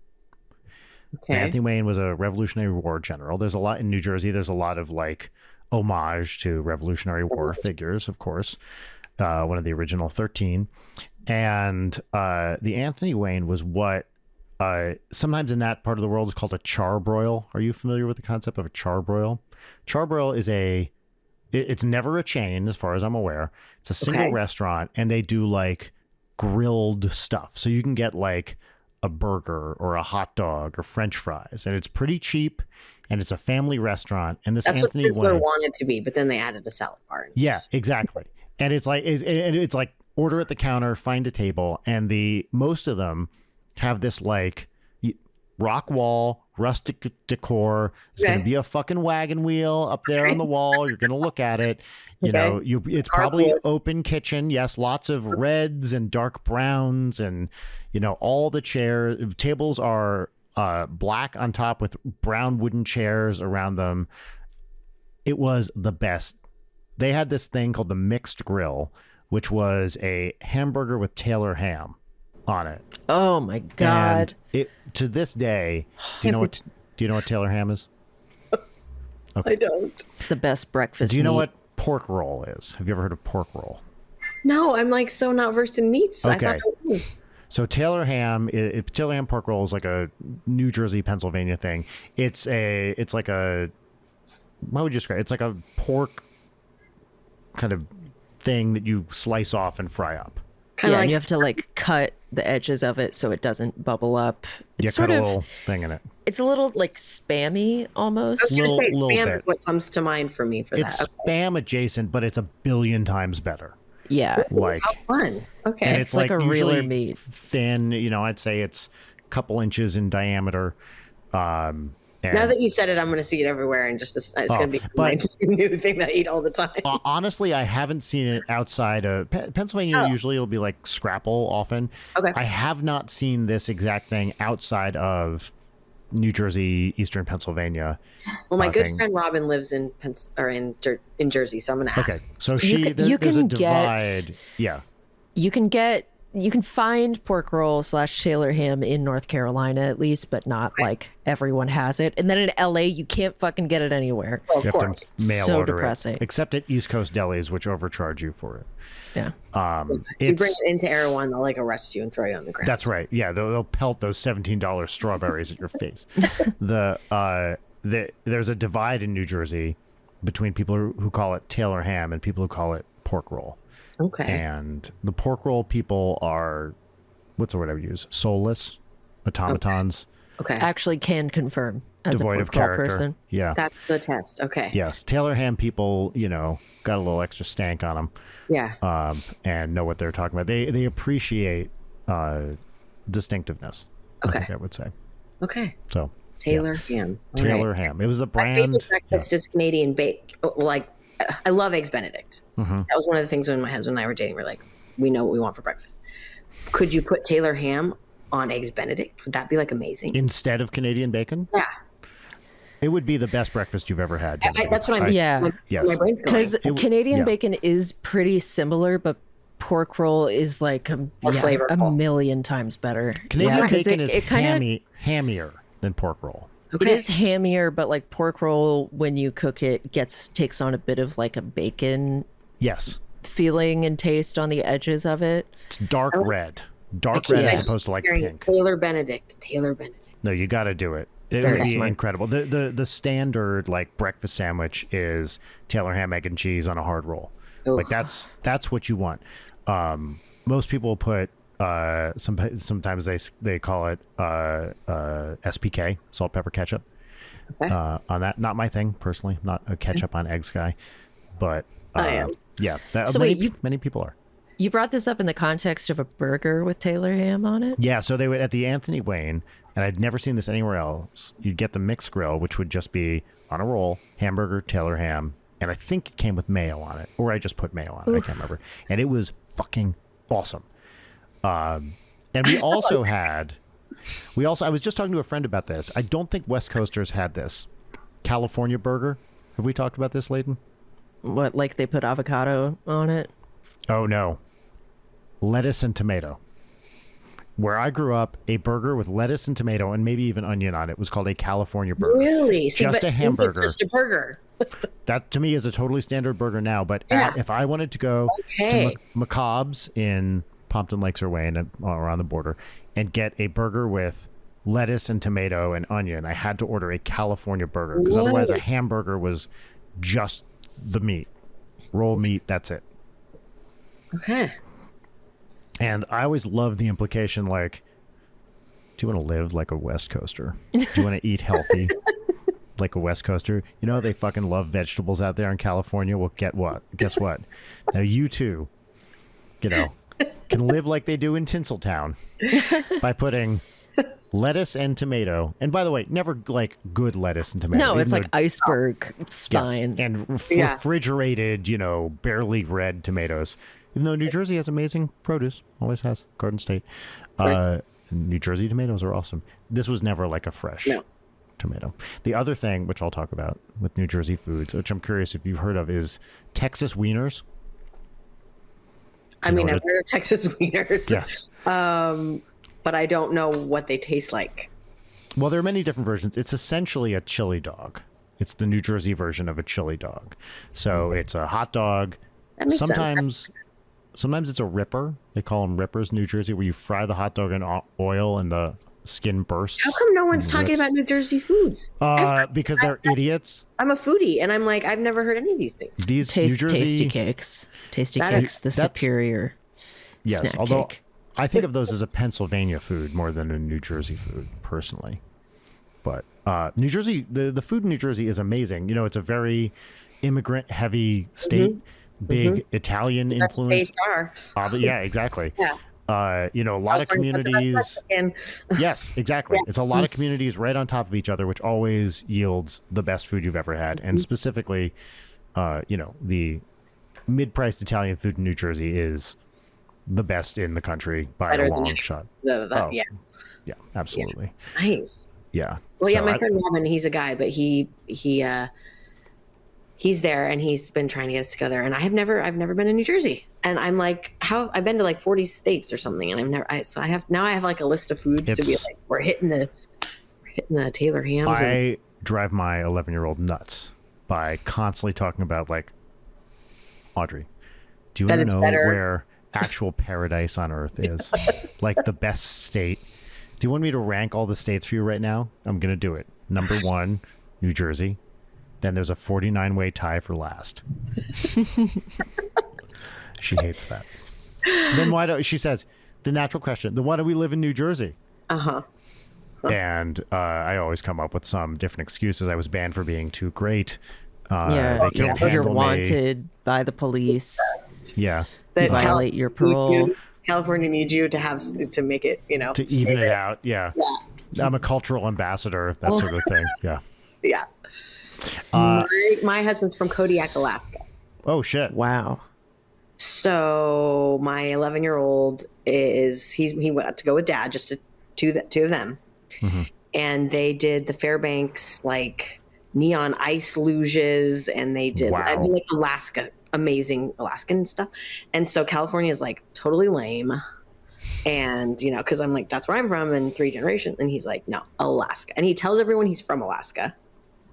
Okay. Anthony Wayne was a Revolutionary War general. There's a lot in New Jersey. There's a lot of like homage to Revolutionary War figures, of course. One of the original 13. And the Anthony Wayne was what sometimes in that part of the world is called a charbroil. Are you familiar with the concept of a charbroil? Charbroil is it's never a chain as far as I'm aware. It's a single restaurant, and they do like grilled stuff. So you can get like a burger or a hot dog or French fries, and it's pretty cheap, and it's a family restaurant. And this That's Anthony what Sizzler Wayne wanted to be, but then they added a salad bar. Yeah, exactly. And it's like order at the counter, find a table, and most of them have this like rock wall, rustic decor. There's going to be a fucking wagon wheel up there on the wall. You're going to look at it. You know, it's probably open kitchen. Yes, lots of reds and dark browns, and you know, all the tables are black on top with brown wooden chairs around them. It was the best. They had this thing called the mixed grill, which was a hamburger with Taylor ham on it. Oh my God. And to this day, do you know what Taylor ham is? Okay. I don't. It's the best breakfast Do you know meat. what pork roll is? Have you ever heard of pork roll? No, I'm like so not versed in meats. Okay. I thought it was. So Taylor ham pork roll is like a New Jersey, Pennsylvania thing. It's like a, how would you describe it? It's like a pork kind of thing that you slice off and fry up. Kinda Yeah, like and you have to like cut the edges of it so it doesn't bubble up. It's Cut sort a of, little thing in it. it's a little like spammy almost. I was going to say little spam bit. is what comes to mind for me for It's that. spam adjacent, but it's a billion times better. Yeah. Like, How fun. Okay. and It's like a realer usually meat. thin. You know, I'd say it's a couple inches in diameter. And Now that you said it, I'm going to see it everywhere, and it's going to be my new thing that I eat all the time. honestly, I haven't seen it outside of Pennsylvania. Usually, it'll be like scrapple often. Okay. I have not seen this exact thing outside of New Jersey, Eastern Pennsylvania. Well, my good thing. friend Robin lives in Jersey, so I'm going to ask. Okay, so You there's a can get- divide. Yeah. You can find pork roll / Taylor ham in North Carolina at least, but not like everyone has it. And then in LA, you can't fucking get it anywhere. Well, You of have course. to mail So order depressing. it, except at East Coast delis, which overcharge you for it. Yeah. If you bring it into Erewhon, they'll like arrest you and throw you on the ground. That's right. Yeah, they'll pelt those $17 strawberries at your face. There's a divide in New Jersey between people who call it Taylor ham and people who call it pork roll. Okay. And the pork roll people are, what's the word I would use? Soulless automatons, Okay. Actually can confirm as devoid a of pork roll character. person. Yeah. That's the test. Okay. Yes. Taylor ham people, you know, got a little extra stank on them. Yeah. And know what they're talking about. They appreciate distinctlike. Okay. I think I would say. Okay. So Taylor ham. All Taylor right. ham. It was the My brand. favorite breakfast is Canadian bake. Like, I love Eggs Benedict. That was one of the things when my husband and I were dating. We're like, we know what we want for breakfast. Could you put Taylor ham on Eggs Benedict? Would that be like amazing? Instead of Canadian bacon? Yeah. It would be the best breakfast you've ever had. That's what I mean. Yeah. Yes. My brain's going. Because Canadian yeah. bacon is pretty similar, but pork roll is like a flavorful. million times better. Canadian Yeah, 'cause bacon is it kinda, hammier than pork roll. It is hammier, but like pork roll, when you cook it, takes on a bit of like a bacon Yes. feeling and taste on the edges of it. It's dark red. Dark can't red as imagine opposed to like hearing pink. Taylor Benedict. No, you got to do it. It Very would be smart. incredible. The standard like breakfast sandwich is Taylor ham, egg, and cheese on a hard roll. Oof. Like that's what you want. Most people put sometimes they call it SPK, salt, pepper, ketchup. Okay. On that, not my thing personally. I'm not a ketchup on eggs guy, but I am. yeah. So Many people are. You brought this up in the context of a burger with Taylor ham on it? Yeah, so they would at the Anthony Wayne, and I'd never seen this anywhere else. You'd get the mixed grill, which would just be on a roll, hamburger, Taylor ham, and I think it came with mayo on it, or I just put mayo on it. I can't remember, and it was fucking awesome. And I was just talking to a friend about this. I don't think West Coasters had this California burger. Have we talked about this, Leighton? What, like they put avocado on it? Oh no, lettuce and tomato. Where I grew up, a burger with lettuce and tomato and maybe even onion on it was called a California burger. Really? See, Just a hamburger. It's just a burger. That to me is a totally standard burger now. But if I wanted to go to McCobb's in Pompton Lakes or Wayne or on the border and get a burger with lettuce and tomato and onion, I had to order a California burger because otherwise a hamburger was just the meat, roll meat. That's it. Okay. And I always love the implication, like, do you want to live like a West Coaster? Do you want to eat healthy like a West Coaster? You know, they fucking love vegetables out there in California. Well, guess what? Now you too, can live like they do in Tinseltown by putting lettuce and tomato. And by the way, never like good lettuce and tomato. No, it's like iceberg spine. Yes, and refrigerated, barely red tomatoes. Even though New Jersey has amazing produce, always has, Garden State. New Jersey tomatoes are awesome. This was never like a fresh tomato. The other thing, which I'll talk about with New Jersey foods, which I'm curious if you've heard of, is Texas wieners. I mean, I've heard of Texas wieners. Yes. But I don't know what they taste like. Well, there are many different versions. It's essentially a chili dog. It's the New Jersey version of a chili dog. So it's a hot dog. That makes sense. Sometimes it's a ripper. They call them rippers in New Jersey, where you fry the hot dog in oil and the skin bursts. How come no one's talking about New Jersey foods? Because they're idiots. I'm a foodie, and I'm like, I've never heard any of these things. These New Jersey Tasty Cakes. The superior snack although cake. I think of those as a Pennsylvania food more than a New Jersey food, personally. But New Jersey, the food in New Jersey is amazing. It's a very immigrant-heavy state. Mm-hmm. Big Italian influence. States are. Yeah, exactly. Yeah. A lot of communities. Yes, exactly. Yeah. It's a lot of communities right on top of each other, which always yields the best food you've ever had. And specifically, the mid-priced Italian food in New Jersey is the best in the country by a long shot. Yeah, absolutely. Yeah. Nice. Yeah. Well, my friend Robin, he's a guy, but he's there and he's been trying to get us together. And I've never been to New Jersey. And I'm like, I've been to like 40 states or something. And I have like a list of foods to be like, we're hitting the Taylor hams. I drive my 11-year-old nuts by constantly talking about like, Audrey, do you want to know where actual paradise on earth is? Like the best state. Do you want me to rank all the states for you right now? I'm going to do it. Number 1, New Jersey. Then there's a 49-way tie for last. She hates that. Then she says, the natural question, then why do we live in New Jersey? And I always come up with some different excuses. I was banned for being too great. You're wanted by the police. Yeah. You violate your parole. California needs you to make it, to even it out. Yeah. I'm a cultural ambassador, that sort of thing. Yeah. Yeah. My husband's from Kodiak, Alaska. Oh shit! Wow. So my 11-year-old he went to go with dad, just two of them, and they did the Fairbanks like neon ice luges, and they did like Alaska, amazing Alaskan stuff. And so California is like totally lame. And, because I'm like, that's where I'm from in 3 generations. And he's like, no, Alaska. And he tells everyone he's from Alaska.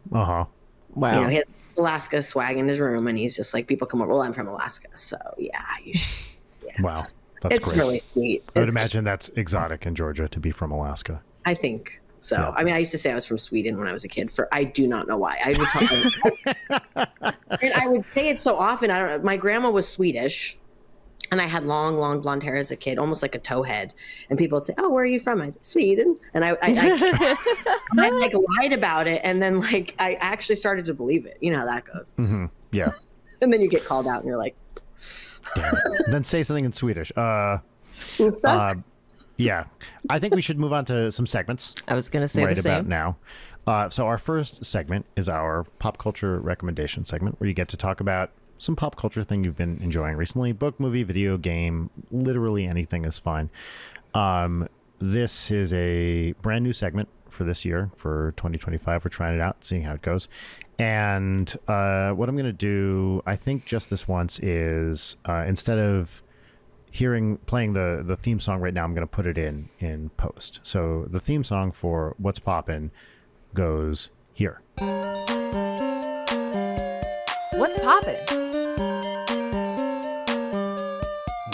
Wow. He has Alaska swag in his room, and he's just like, people come over, well, I'm from Alaska. So, yeah, you should. Yeah. Wow. That's it's great. Really sweet. I would imagine that's exotic in Georgia to be from Alaska. I think So, Yeah. I mean, I used to say I was from Sweden when I was a kid. I do not know why. I would tell and I would say it so often. I don't know. My grandma was Swedish, and I had long, long blonde hair as a kid, almost like a towhead. And people would say, "Oh, where are you from?" I said, "Sweden." And I like lied about it, and then like I actually started to believe it. You know how that goes. Mm-hmm. Yeah. And then you get called out, and you're like, Then say something in Swedish. "What's that?" Yeah. I think we should move on to some segments. I was going to say right the same. about now. So our first segment is our pop culture recommendation segment, where you get to talk about some pop culture thing you've been enjoying recently. Book, movie, video game, literally anything is fine. This is a brand new segment for this year, for 2025. We're trying it out, seeing how it goes. And what I'm going to do, I think just this once, is instead of playing the theme song right now, I'm going to put it in post. So the theme song for What's Poppin' goes here. What's poppin'?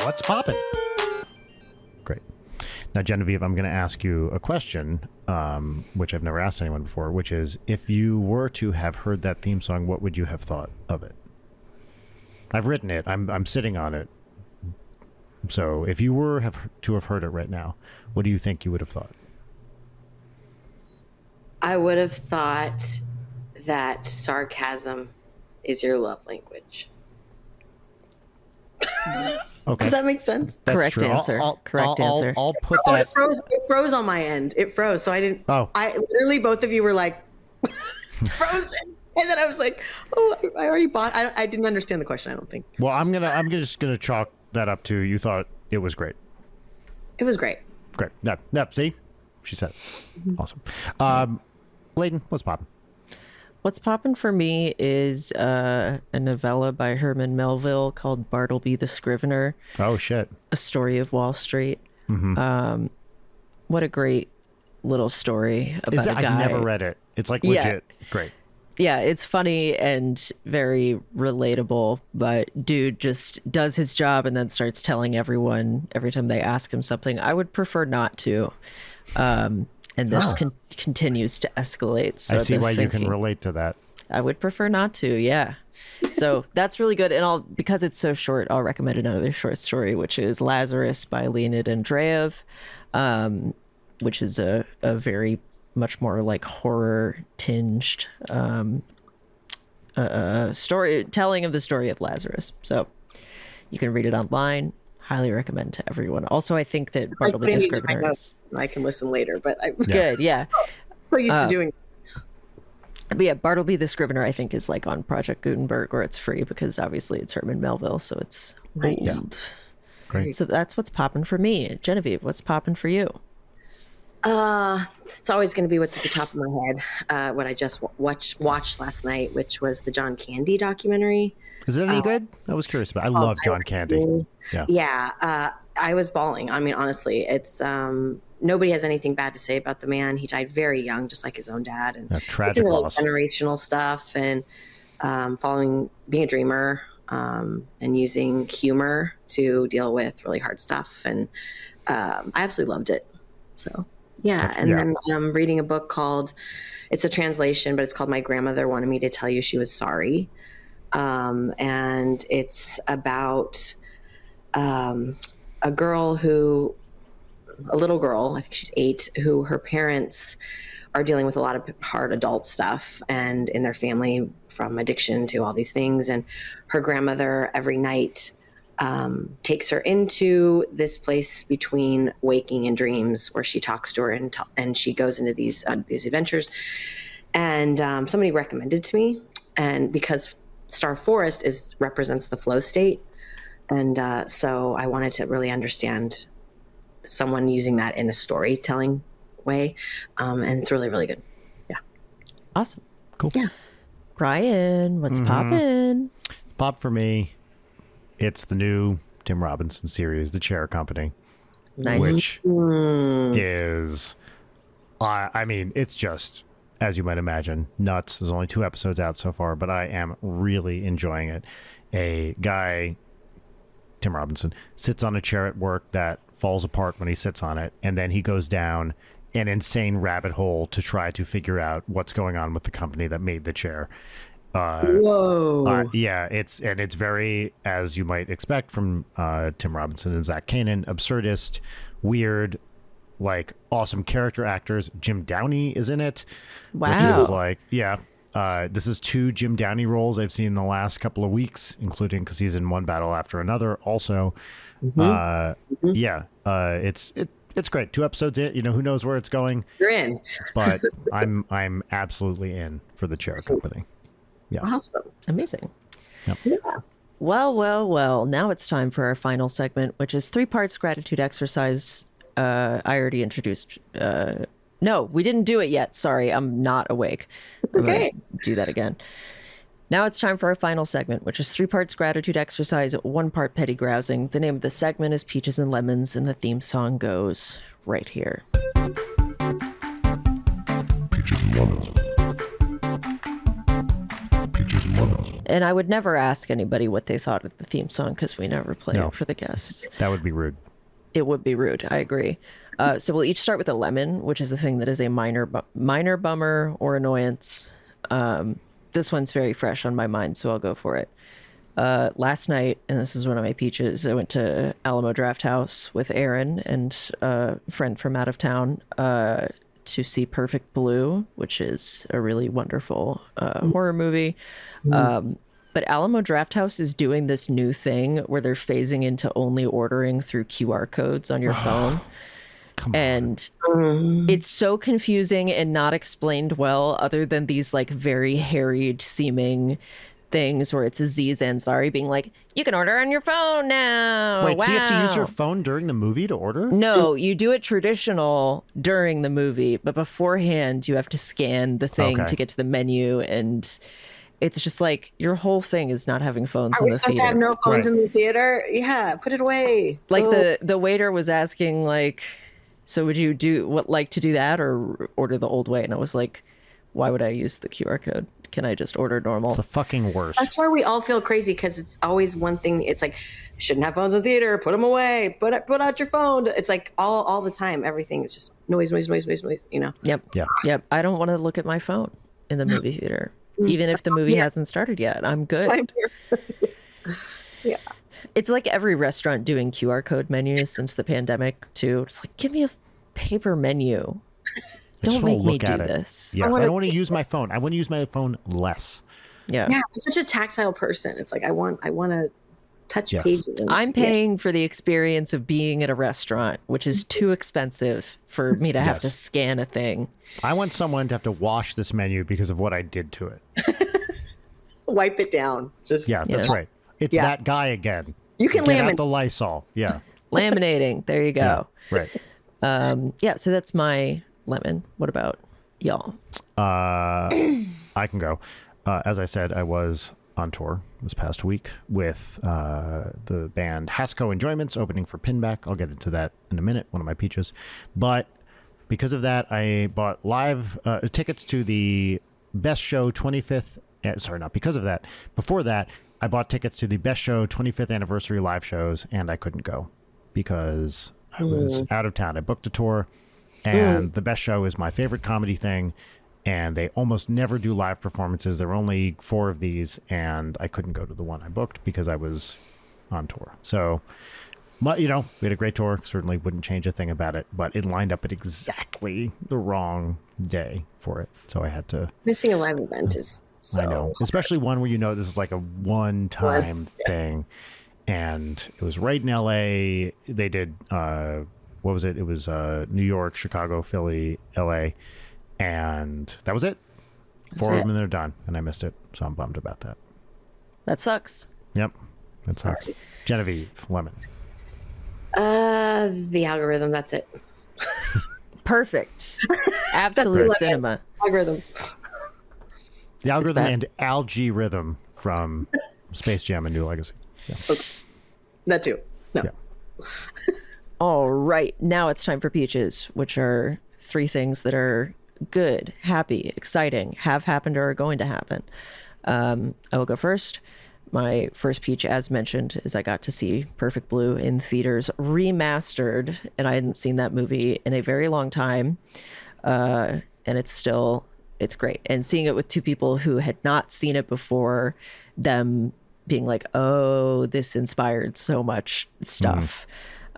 What's poppin'? Great. Now, Genevieve, I'm going to ask you a question, which I've never asked anyone before, which is, if you were to have heard that theme song, what would you have thought of it? I've written it. I'm sitting on it. So if you were to have heard it right now, what do you think you would have thought? I would have thought that sarcasm is your love language. Okay. Does that make sense? That's Correct true. answer. Correct I'll- answer. I'll put Oh, that. it froze on my end. It froze. So I didn't. Oh. I literally, both of you were like frozen. And then I was like, oh, I already bought. I didn't understand the question, I don't think. Well, I'm just gonna chalk that up to you thought it was great. It was great. Great. Yep. See, she said it. Awesome. Layden, what's poppin'? What's poppin' for me is a novella by Herman Melville called Bartleby the Scrivener, Oh shit. A Story of Wall Street. What a great little story about a guy. I've never read it. It's like Yeah. legit great. Yeah, it's funny and very relatable, but dude just does his job and then starts telling everyone every time they ask him something. I would prefer not to. And this continues to escalate. So I I've see been why you can thinking, relate to that. I would prefer not to, yeah. So that's really good. And because it's so short, I'll recommend another short story, which is Lazarus by Leonid Andreev, which is a very much more like horror tinged storytelling of the story of Lazarus. So you can read it online. Highly recommend to everyone. Also, I think that Bartleby the Scrivener is I can listen later, but I'm good. Yeah. so used to doing. But yeah, Bartleby the Scrivener, I think, is like on Project Gutenberg, where it's free because obviously it's Herman Melville, so it's Nice. old. Great. So that's what's popping for me. Genevieve, what's popping for you? It's always going to be what's at the top of my head. What I just watched last night, which was the John Candy documentary. Is it any good? I was curious about. I love John Candy. Yeah. Yeah. I was bawling. I mean, honestly, it's nobody has anything bad to say about the man. He died very young, just like his own dad, and Tragic really loss. generational stuff, and being a dreamer, and using humor to deal with really hard stuff, and I absolutely loved it. So. Yeah, and then I'm reading a book called, it's a translation, but it's called My Grandmother Wanted Me to Tell You She Was Sorry. And it's about a little girl, I think she's 8, who her parents are dealing with a lot of hard adult stuff and in their family, from addiction to all these things. And her grandmother every night takes her into this place between waking and dreams, where she talks to her and she goes into these adventures. And somebody recommended to me, and because Star Forest represents the flow state, and so I wanted to really understand someone using that in a storytelling way, and it's really, really good. Yeah, Awesome. Cool. Yeah. Brian, what's poppin'? Pop for me. It's the new Tim Robinson series, The Chair Company, Nice. which is, I mean, it's just, as you might imagine, nuts. There's only 2 episodes out so far, but I am really enjoying it. A guy, Tim Robinson, sits on a chair at work that falls apart when he sits on it, and then he goes down an insane rabbit hole to try to figure out what's going on with the company that made the chair. Whoa. Yeah, it's very, as you might expect from Tim Robinson and Zach Kanan, absurdist, weird, like awesome character actors. Jim Downey is in it. Wow. Which is like, yeah. This is 2 Jim Downey roles I've seen in the last couple of weeks, including because he's in One Battle After Another also. Yeah, it's great. 2 episodes in, who knows where it's going. You're in. But I'm absolutely in for the chair company. Yeah. Awesome. Amazing. Yep. Yeah. Well. Now it's time for our final segment, which is 3 parts gratitude exercise. I already introduced. No, we didn't do it yet. Sorry, I'm not awake. I'm Okay. gonna do that again. Now it's time for our final segment, which is 3 parts gratitude exercise, 1 part petty grousing. The name of the segment is Peaches and Lemons, and the theme song goes right here. Peaches and lemons. Peaches and lemons. And I would never ask anybody what they thought of the theme song because we never play No. it for the guests. That would be rude. It would be rude. I agree. So we'll each start with a lemon, which is the thing that is a minor bummer or annoyance. This one's very fresh on my mind, so I'll go for it. Last night, and this is one of my peaches, I went to Alamo Draft House with Aaron and a friend from out of town to see Perfect Blue, which is a really wonderful horror movie. But Alamo Draft House is doing this new thing where they're phasing into only ordering through QR codes on your phone. And it's so confusing and not explained well, other than these like very harried seeming things where it's Aziz Ansari being like, you can order on your phone now. Wait, wow. so you have to use your phone during the movie to order? No, you do it traditional during the movie, but beforehand you have to scan the thing Okay. to get to the menu, and it's just like your whole thing is not having phones Are in we the supposed to have theater. no phones Right. in the theater? Yeah, put it away. Like Oh. the waiter was asking like, so would you like to do that or order the old way? And I was like, why would I use the QR code? Can I just order normal? It's the fucking worst. That's why we all feel crazy, because it's always one thing. It's like, shouldn't have phones in the theater. Put them away. Put out your phone. It's like all the time. Everything is just noise. Yep. Yeah. Yep. I don't want to look at my phone in the movie theater, even if the movie hasn't started yet. I'm good. I'm here. Yeah. It's like every restaurant doing QR code menus since the pandemic too. It's like, give me a paper menu. I just Don't wanna make me look do at it. this. Yes, I don't want to use my phone. I want to use my phone less. Yeah. Yeah, I'm such a tactile person. It's like I want to touch Yes. pages. and- I'm paying for the experience of being at a restaurant, which is too expensive for me to have to Yes. scan a thing. I want someone to have to wash this menu because of what I did to it. Wipe it down. Just Yeah, that's Yeah. right. It's Yeah. that guy again. You can Get out laminate. the Lysol. Yeah. Laminating. There you go. Right. Yeah. So that's my lemon. What about y'all? I can go. As I said, I was on tour this past week with the band Hasco Enjoyments opening for Pinback. I'll get into that in a minute, one of my peaches. But because of that, I bought live tickets to the Best Show 25th. Sorry, not because of that. Before that, I bought tickets to the Best Show 25th anniversary live shows, and I couldn't go because I was out of town. I booked a tour, and the Best Show is my favorite comedy thing, and they almost never do live performances. There are only 4 of these, and I couldn't go to the one I booked because I was on tour. So, but, we had a great tour. Certainly wouldn't change a thing about it, but it lined up at exactly the wrong day for it. So I had to... Missing a live event is so I know, especially one where this is like a one-time thing, and it was right in LA. They did what was it? It was New York, Chicago, Philly, LA, and that was it. 4 of them and they're done, and I missed it, so I'm bummed about that. That sucks. Yep, that sucks. Genevieve, lemon. The algorithm. That's it. Perfect. Absolute That's cinema. Algorithm. The algorithm bad. and algae rhythm from Space Jam: A New Legacy. Yeah. That too. No. Yeah. All right. Now it's time for peaches, which are 3 things that are good, happy, exciting, have happened, or are going to happen. I will go first. My first peach, as mentioned, is I got to see Perfect Blue in theaters remastered, and I hadn't seen that movie in a very long time. And it's great. And seeing it with two people who had not seen it before, them being like, oh, this inspired so much stuff.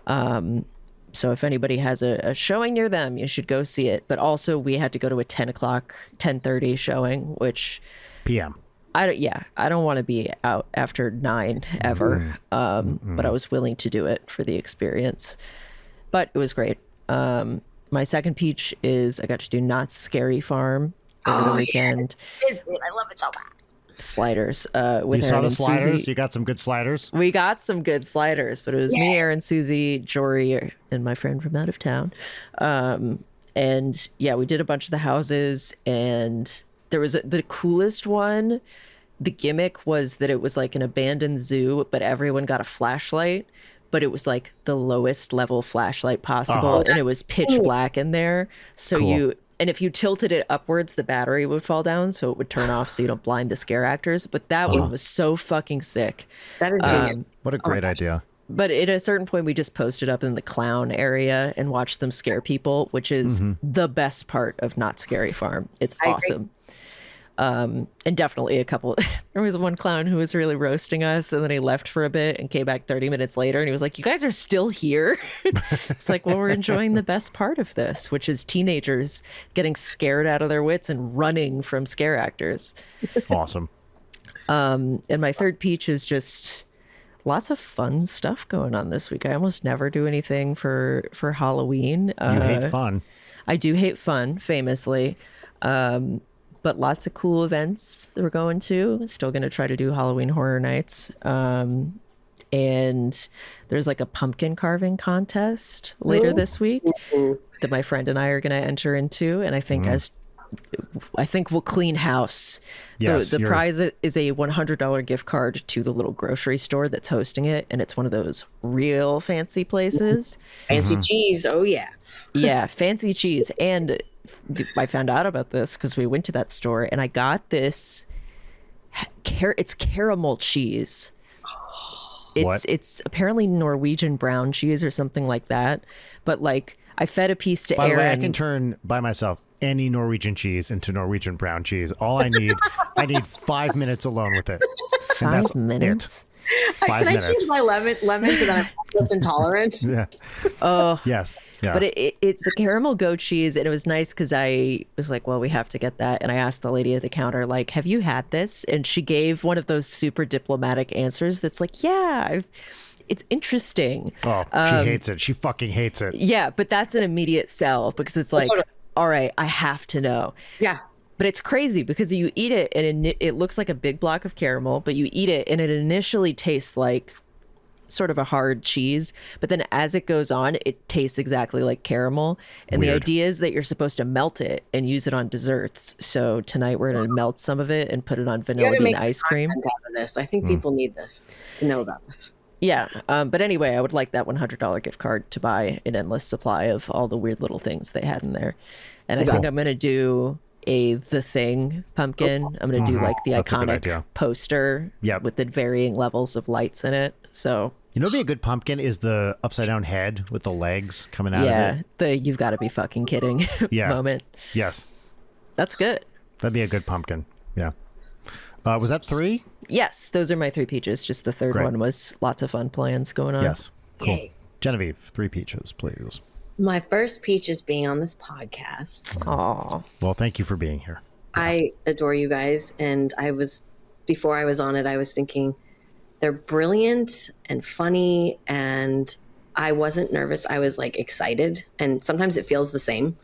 So if anybody has a showing near them, you should go see it. But also we had to go to a 10:30 showing, which PM. I don't want to be out after 9 ever. But I was willing to do it for the experience. But it was great. My second peach is I got to do Knott's Scary Farm over the weekend. Yes. I love it so much. Sliders. With You Aaron saw the and sliders? Susie. You got some good sliders? We got some good sliders, but it was me, Aaron, Susie, Jory, and my friend from out of town. And yeah, we did a bunch of the houses, and there was the coolest one. The gimmick was that it was like an abandoned zoo, but everyone got a flashlight, but it was like the lowest level flashlight possible, and it was pitch black in there. So Cool. And if you tilted it upwards, the battery would fall down, so it would turn off so you don't blind the scare actors. But that one was so fucking sick. That is genius. What a great idea. But at a certain point, we just posted up in the clown area and watched them scare people, which is the best part of Not Scary Farm. It's awesome. And definitely there was one clown who was really roasting us, and then he left for a bit and came back 30 minutes later, and he was like, you guys are still here? It's like, well, we're enjoying the best part of this, which is teenagers getting scared out of their wits and running from scare actors. Awesome. And my third peach is just lots of fun stuff going on this week. I almost never do anything for Halloween. You hate fun. I do hate fun, famously. But lots of cool events that we're going to. Still going to try to do Halloween Horror Nights. And there's like a pumpkin carving contest later this week that my friend and I are going to enter into. And I think we'll clean house. Yes, the prize is a $100 gift card to the little grocery store that's hosting it. And it's one of those real fancy places. Fancy cheese. Oh, yeah. Yeah, fancy cheese. And I found out about this because we went to that store, and I got this. It's caramel cheese. It's apparently Norwegian brown cheese or something like that. But like, I fed a piece to By the Aaron. way, I can turn by myself any Norwegian cheese into Norwegian brown cheese. All I need, I need 5 minutes alone with it. And 5 minutes. It. 5 Can minutes. I change my lemon to that I'm lactose intolerant? Yeah. Oh, Yes. Yeah. But it's a caramel goat cheese, and it was nice because I was like, well, we have to get that. And I asked the lady at the counter, like, have you had this? And she gave one of those super diplomatic answers that's like, yeah, it's interesting. Oh, she hates it. She fucking hates it. Yeah, but that's an immediate sell because it's like, all right, I have to know. Yeah. But it's crazy because you eat it, and it looks like a big block of caramel, but you eat it, and it initially tastes like sort of a hard cheese, but then as it goes on, it tastes exactly like caramel. And Weird. the idea is that you're supposed to melt it and use it on desserts. So tonight we're going to melt some of it and put it on You vanilla gotta bean make ice some cream. content out of this. I think people need this to know about this. Yeah. But anyway, I would like that $100 gift card to buy an endless supply of all the weird little things they had in there. And I think I'm going to do The Thing pumpkin. I'm going to do like the That's a good iconic idea. poster with the varying levels of lights in it. So You know, what'd be a good pumpkin is the upside down head with the legs coming out of it. the you've got to be fucking kidding moment. Yes. That's good. That'd be a good pumpkin. Yeah. Was that 3? Yes, those are my 3 peaches. Just the third Great. one was lots of fun plans going on. Yes. Cool. Yay. Genevieve, 3 peaches, please. My first peach is being on this podcast. Aw. Well, thank you for being here. I adore you guys. And before I was on it, I was thinking they're brilliant and funny. And I wasn't nervous. I was like excited. And sometimes it feels the same.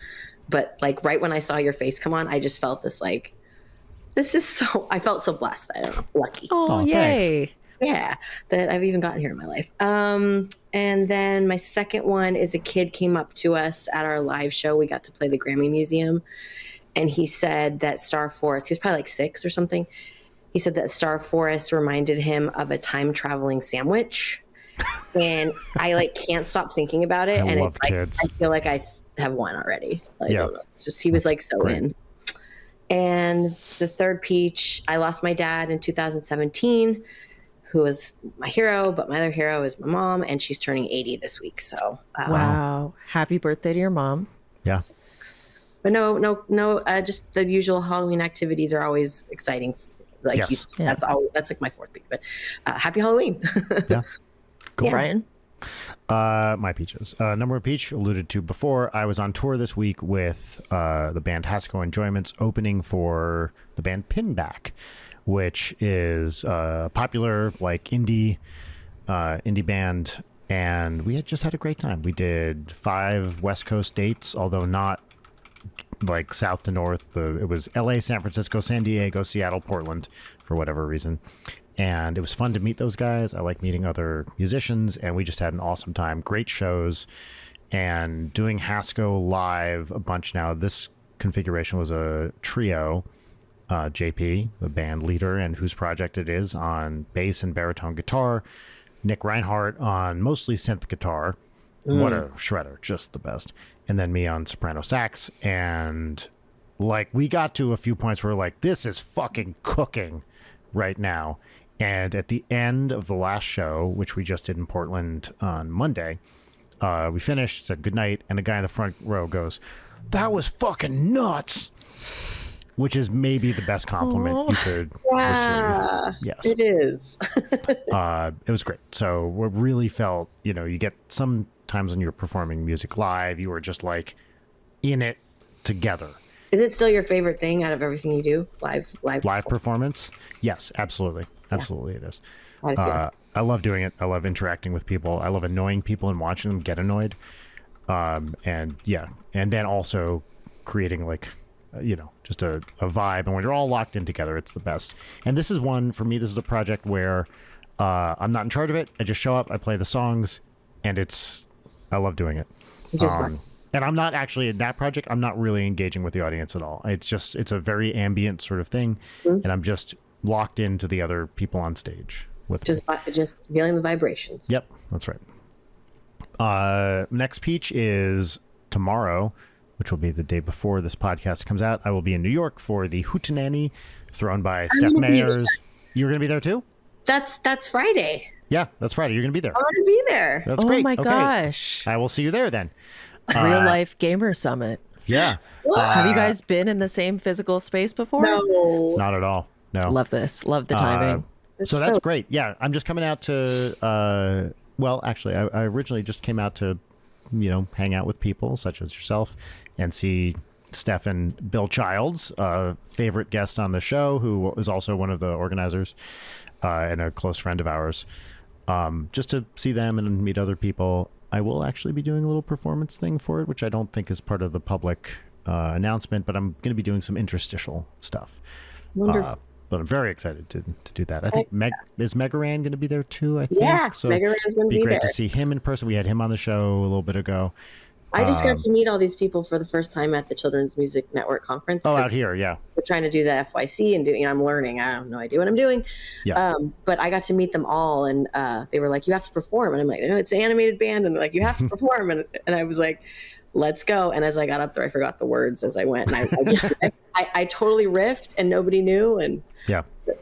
But like right when I saw your face come on, I just felt this like, I felt so blessed. I don't know, lucky. Oh, yay. thanks. Yeah, that I've even gotten here in my life. And then my second one is a kid came up to us at our live show. We got to play the Grammy Museum. And he said that Star Forest, he was probably like 6 or something. He said that Star Forest reminded him of a time traveling sandwich. And I like can't stop thinking about it. I And love it's like, kids. I feel like I have one already. I Yeah. don't know. Just, he was like so great. in. And the third peach, I lost my dad in 2017. who is my hero, but my other hero is my mom, and she's turning 80 this week. So Wow. Happy birthday to your mom. Yeah. but no, just the usual Halloween activities are always exciting. Like Yes. that's like my fourth week, but happy Halloween. Yeah. Cool. Brian? My peaches. Number of peach alluded to before. I was on tour this week with the band Haskell Enjoyments, opening for the band Pinback, which is a popular like indie band, and we had just had a great time. We did 5 West Coast dates, although not like south to north. It was LA, San Francisco, San Diego, Seattle, Portland, for whatever reason. And it was fun to meet those guys. I like meeting other musicians, and we just had an awesome time. Great shows, and doing Haskell live a bunch now. This configuration was a trio. JP, the band leader, and whose project it is, on bass and baritone guitar. Nick Reinhardt on mostly synth guitar. What a shredder, just the best. And then me on soprano sax. And like, we got to a few points where we're like, this is fucking cooking right now. And at the end of the last show, which we just did in Portland on Monday, we finished, said goodnight, and a guy in the front row goes, "That was fucking nuts," which is maybe the best compliment you could receive. Yes. It is. It was great. So we really felt, you get sometimes when you're performing music live, you are just like in it together. Is it still your favorite thing out of everything you do? Live Performance? Yes, absolutely. Absolutely it is. How do you feel? I love doing it. I love interacting with people. I love annoying people and watching them get annoyed. And then also creating like, just a vibe. And when you're all locked in together, it's the best. And this is one, for me, this is a project where I'm not in charge of it. I just show up, I play the songs, and I love doing it. Just fun. And I'm not actually in that project. I'm not really engaging with the audience at all. It's a very ambient sort of thing. And I'm just locked into the other people on stage with me. Just feeling the vibrations. Yep, that's right. Next peach is tomorrow, which will be the day before this podcast comes out. I will be in New York for the Hootenanny, thrown by Steph Mayers. You're going to be there too? That's Friday. Yeah, that's Friday. You're going to be there. I'm going to be there. That's great. Oh my Okay. gosh. I will see you there then. Real life gamer summit. Yeah. Have you guys been in the same physical space before? No. Not at all. No. Love this. Love the timing. So that's great. Yeah, I'm just coming out to, actually, I originally just came out to, hang out with people such as yourself and see Steph and Bill Childs, favorite guest on the show, who is also one of the organizers and a close friend of ours, just to see them and meet other people. I will actually be doing a little performance thing for it, which I don't think is part of the public announcement, but I'm going to be doing some interstitial stuff. Wonderful. But I'm very excited to do that. I think is Megaran going to be there too? I think. Yeah, so Megaran's going to be great there. to see him in person. We had him on the show a little bit ago. I just got to meet all these people for the first time at the Children's Music Network conference. Oh, out here, yeah. We're trying to do the FYC and I'm learning. I have no idea what I'm doing. Yeah. But I got to meet them all, and they were like, "You have to perform," and I'm like, "No, it's an animated band," and they're like, "You have to perform," and I was like, "Let's go!" And as I got up there, I forgot the words as I went, and I totally riffed, and nobody knew, and yeah. Well,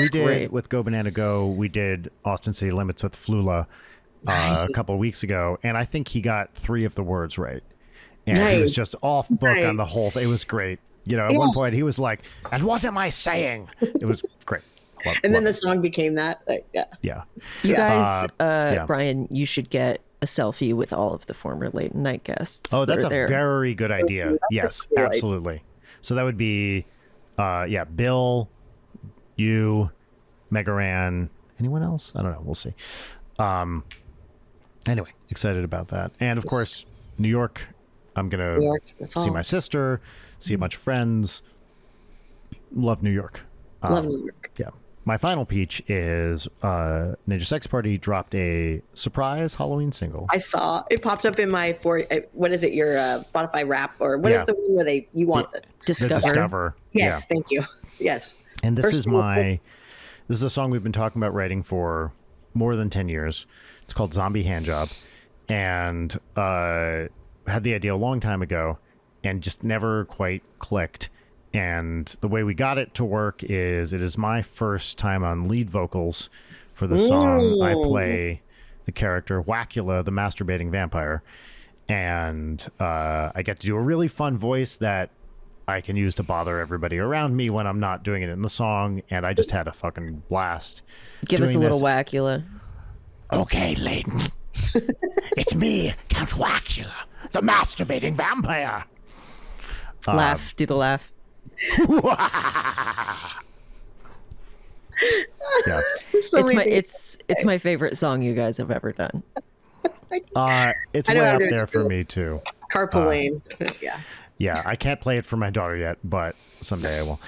we did great. with Go Banana Go. We did Austin City Limits with Flula a couple of weeks ago, and I think he got 3 of the words right. And he was just off book on the whole thing. It was great. At one point he was like, "And what am I saying?" It was great. and then the song became that. Like, yeah. You guys, Brian, you should get a selfie with all of the former Late Night guests. Oh, that's a there. very good idea. Yes, absolutely. So that would be, Bill, you, Megaran, anyone else? I don't know. We'll see. Anyway, excited about that. And of course, New York, I'm going to see my sister, see a bunch of friends. Love New York. Love New York. Yeah. My final peach is Ninja Sex Party dropped a surprise Halloween single. I saw it popped up in my what is it? Your Spotify Wrap, or what is the one where you want this? Discover. The Discover. Yes, thank you. Yes. And this is a song we've been talking about writing for more than 10 years. It's called Zombie Handjob, and had the idea a long time ago and just never quite clicked. And the way we got it to work is it is my first time on lead vocals For the song, I play the character Wacula, the masturbating vampire. And I get to do a really fun voice that I can use to bother everybody around me when I'm not doing it in the song. And I just had a fucking blast. Give us a doing little this. Wacula. Okay, Layton. It's me, Count Wacula, the masturbating vampire. Laugh. Do the laugh. Yeah. It's my favorite song you guys have ever done. It's I know way how up to there for do me too. Carpool Lane. Yeah. Yeah, I can't play it for my daughter yet, but someday I will.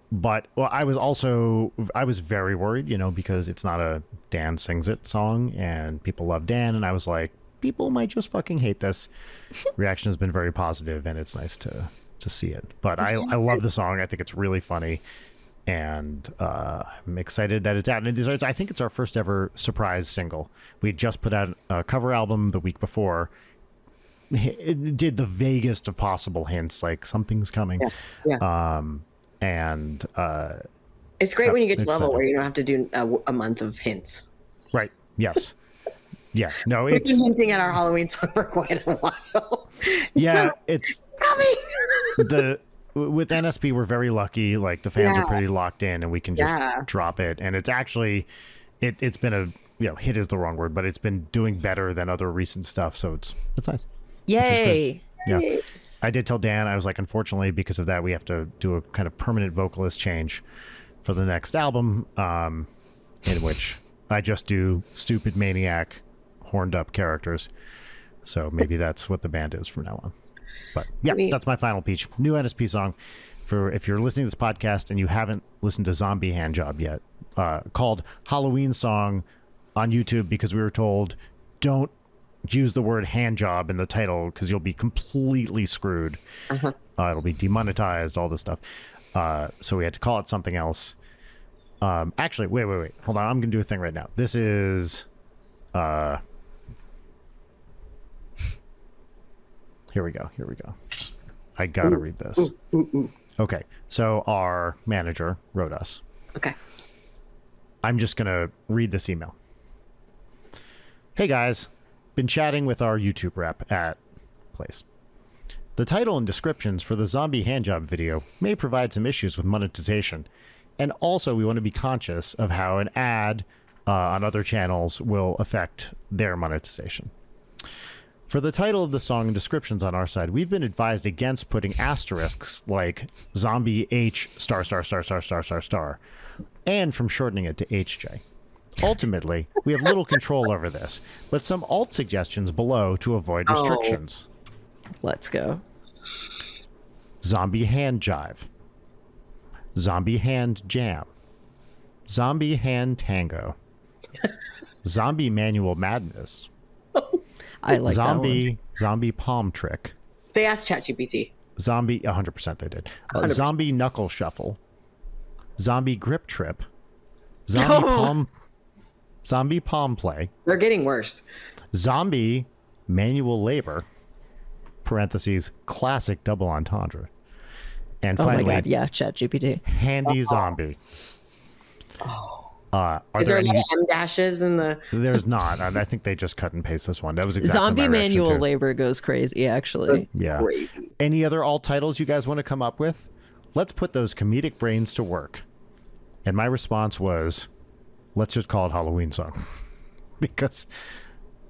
But I was very worried, because it's not a Dan Sings It song and people love Dan. And I was like, people might just fucking hate this. Reaction has been very positive and it's nice to see it. But I love the song. I think it's really funny. And I'm excited that it's out. And I think it's our first ever surprise single. We just put out a cover album the week before. It did the vaguest of possible hints, like something's coming. Yeah. And It's great when you get to the level excited. where you don't have to do a month of hints. Right. Yes. Yeah. No, We've it's been hinting at our Halloween song for quite a while. it's Coming. with NSP we're very lucky. Like the fans are Yeah. pretty locked in, and we can just Yeah. drop it. And it's actually it's been a hit is the wrong word, but it's been doing better than other recent stuff. So it's nice. Yay! Yeah. I did tell Dan, I was like, unfortunately, because of that, we have to do a kind of permanent vocalist change for the next album, in which I just do stupid maniac, horned up characters. So maybe that's what the band is from now on. But yeah, that's my final pitch. New NSP song for if you're listening to this podcast and you haven't listened to Zombie Handjob yet, called Halloween Song on YouTube, because we were told don't use the word hand job in the title because you'll be completely screwed. It'll be demonetized, all this stuff. So we had to call it something else. Actually, wait. Hold on. I'm going to do a thing right now. This is... Here we go. I got to read this. Okay. So our manager wrote us. Okay. I'm just going to read this email. Hey, guys. Been chatting with our YouTube rep at place. The title and descriptions for the zombie handjob video may provide some issues with monetization, and also we want to be conscious of how an ad on other channels will affect their monetization. For the title of the song and descriptions on our side, we've been advised against putting asterisks like zombie H star, and from shortening it to HJ. Ultimately, we have little control over this, but some alt suggestions below to avoid restrictions. Let's go. Zombie hand jive. Zombie hand jam. Zombie hand tango. Zombie manual madness. I like Zombie palm trick. They asked ChatGPT. Zombie 100% they did. 100%. Zombie knuckle shuffle. Zombie grip trip. Zombie palm play. They're getting worse. Zombie manual labor. Parentheses classic double entendre. And Oh finally, my god, yeah, ChatGPT. handy zombie. Are Is there there a lot any? of M dashes in the? There's not. I think they just cut and paste this one. That was exactly Zombie my reaction manual too. labor goes crazy, actually. Yeah. Crazy. Any other alt titles you guys want to come up with? Let's put those comedic brains to work. And my response was, let's just call it Halloween Song. Because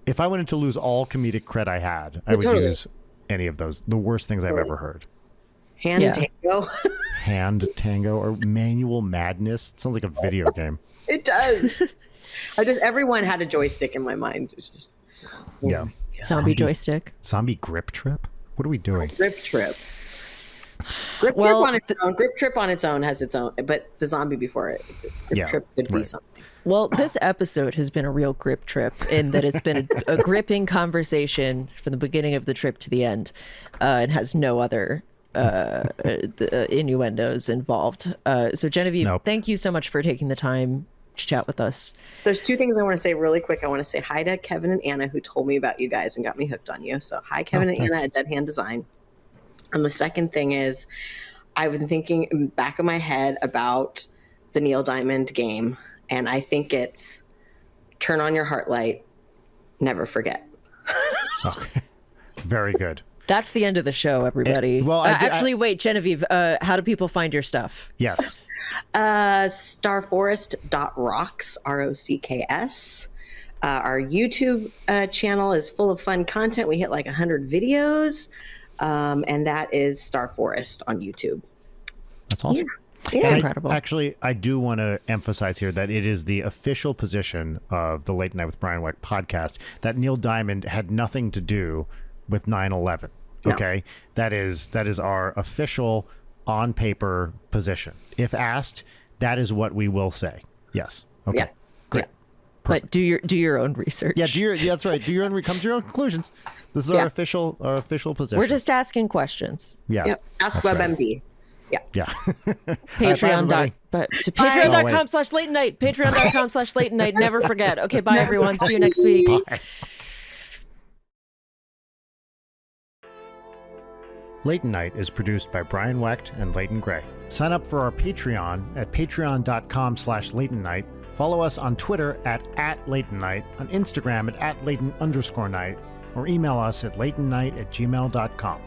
if I wanted to lose all comedic cred I had, I would use any of those. The worst things I've ever heard. Hand tango. Hand tango or manual madness. It sounds like a video game. It does. Everyone had a joystick in my mind. It's just Yeah. Zombie joystick. Zombie grip trip? What are we doing? grip trip. Grip trip on its own. Grip trip on its own has its own, but the zombie before it. Grip trip could be something. Well, this episode has been a real grip trip in that it's been a gripping conversation from the beginning of the trip to the end, and has no other innuendos involved. So Genevieve, thank you so much for taking the time to chat with us. There's two things I want to say really quick. I want to say hi to Kevin and Anna, who told me about you guys and got me hooked on you. So hi, Kevin and Anna at Dead Hand Design. And the second thing is, I've been thinking in the back of my head about the Neil Diamond game And I think it's turn on your heart light, never forget. Okay. Very good. That's the end of the show, everybody. Actually, wait, Genevieve, how do people find your stuff? Yes. Starforest.rocks, ROCKS. Our YouTube channel is full of fun content. We hit like 100 videos, and that is Starforest on YouTube. That's awesome. Yeah. Incredible. I do want to emphasize here that it is the official position of the Late Night with Brian Weck podcast that Neil Diamond had nothing to do with 9/11. Okay, that is our official on paper position. If asked, that is what we will say. Yes. Okay. Yeah. Great. Yeah. But do your own research. Yeah, that's right. Come to your own conclusions. This is our official position. We're just asking questions. Yeah. Yep. Ask that's WebMD. Yeah. Yeah. Patreon.com/late night. Patreon.com/late night. Never forget. Okay, bye everyone. See you next week. Bye. Leighton Night is produced by Brian Wecht and Leighton Gray. Sign up for our Patreon at patreon.com/Leighton Night. Follow us on Twitter at Leighton Night, on Instagram at Leighton_Night, or email us at leightonnight@gmail.com.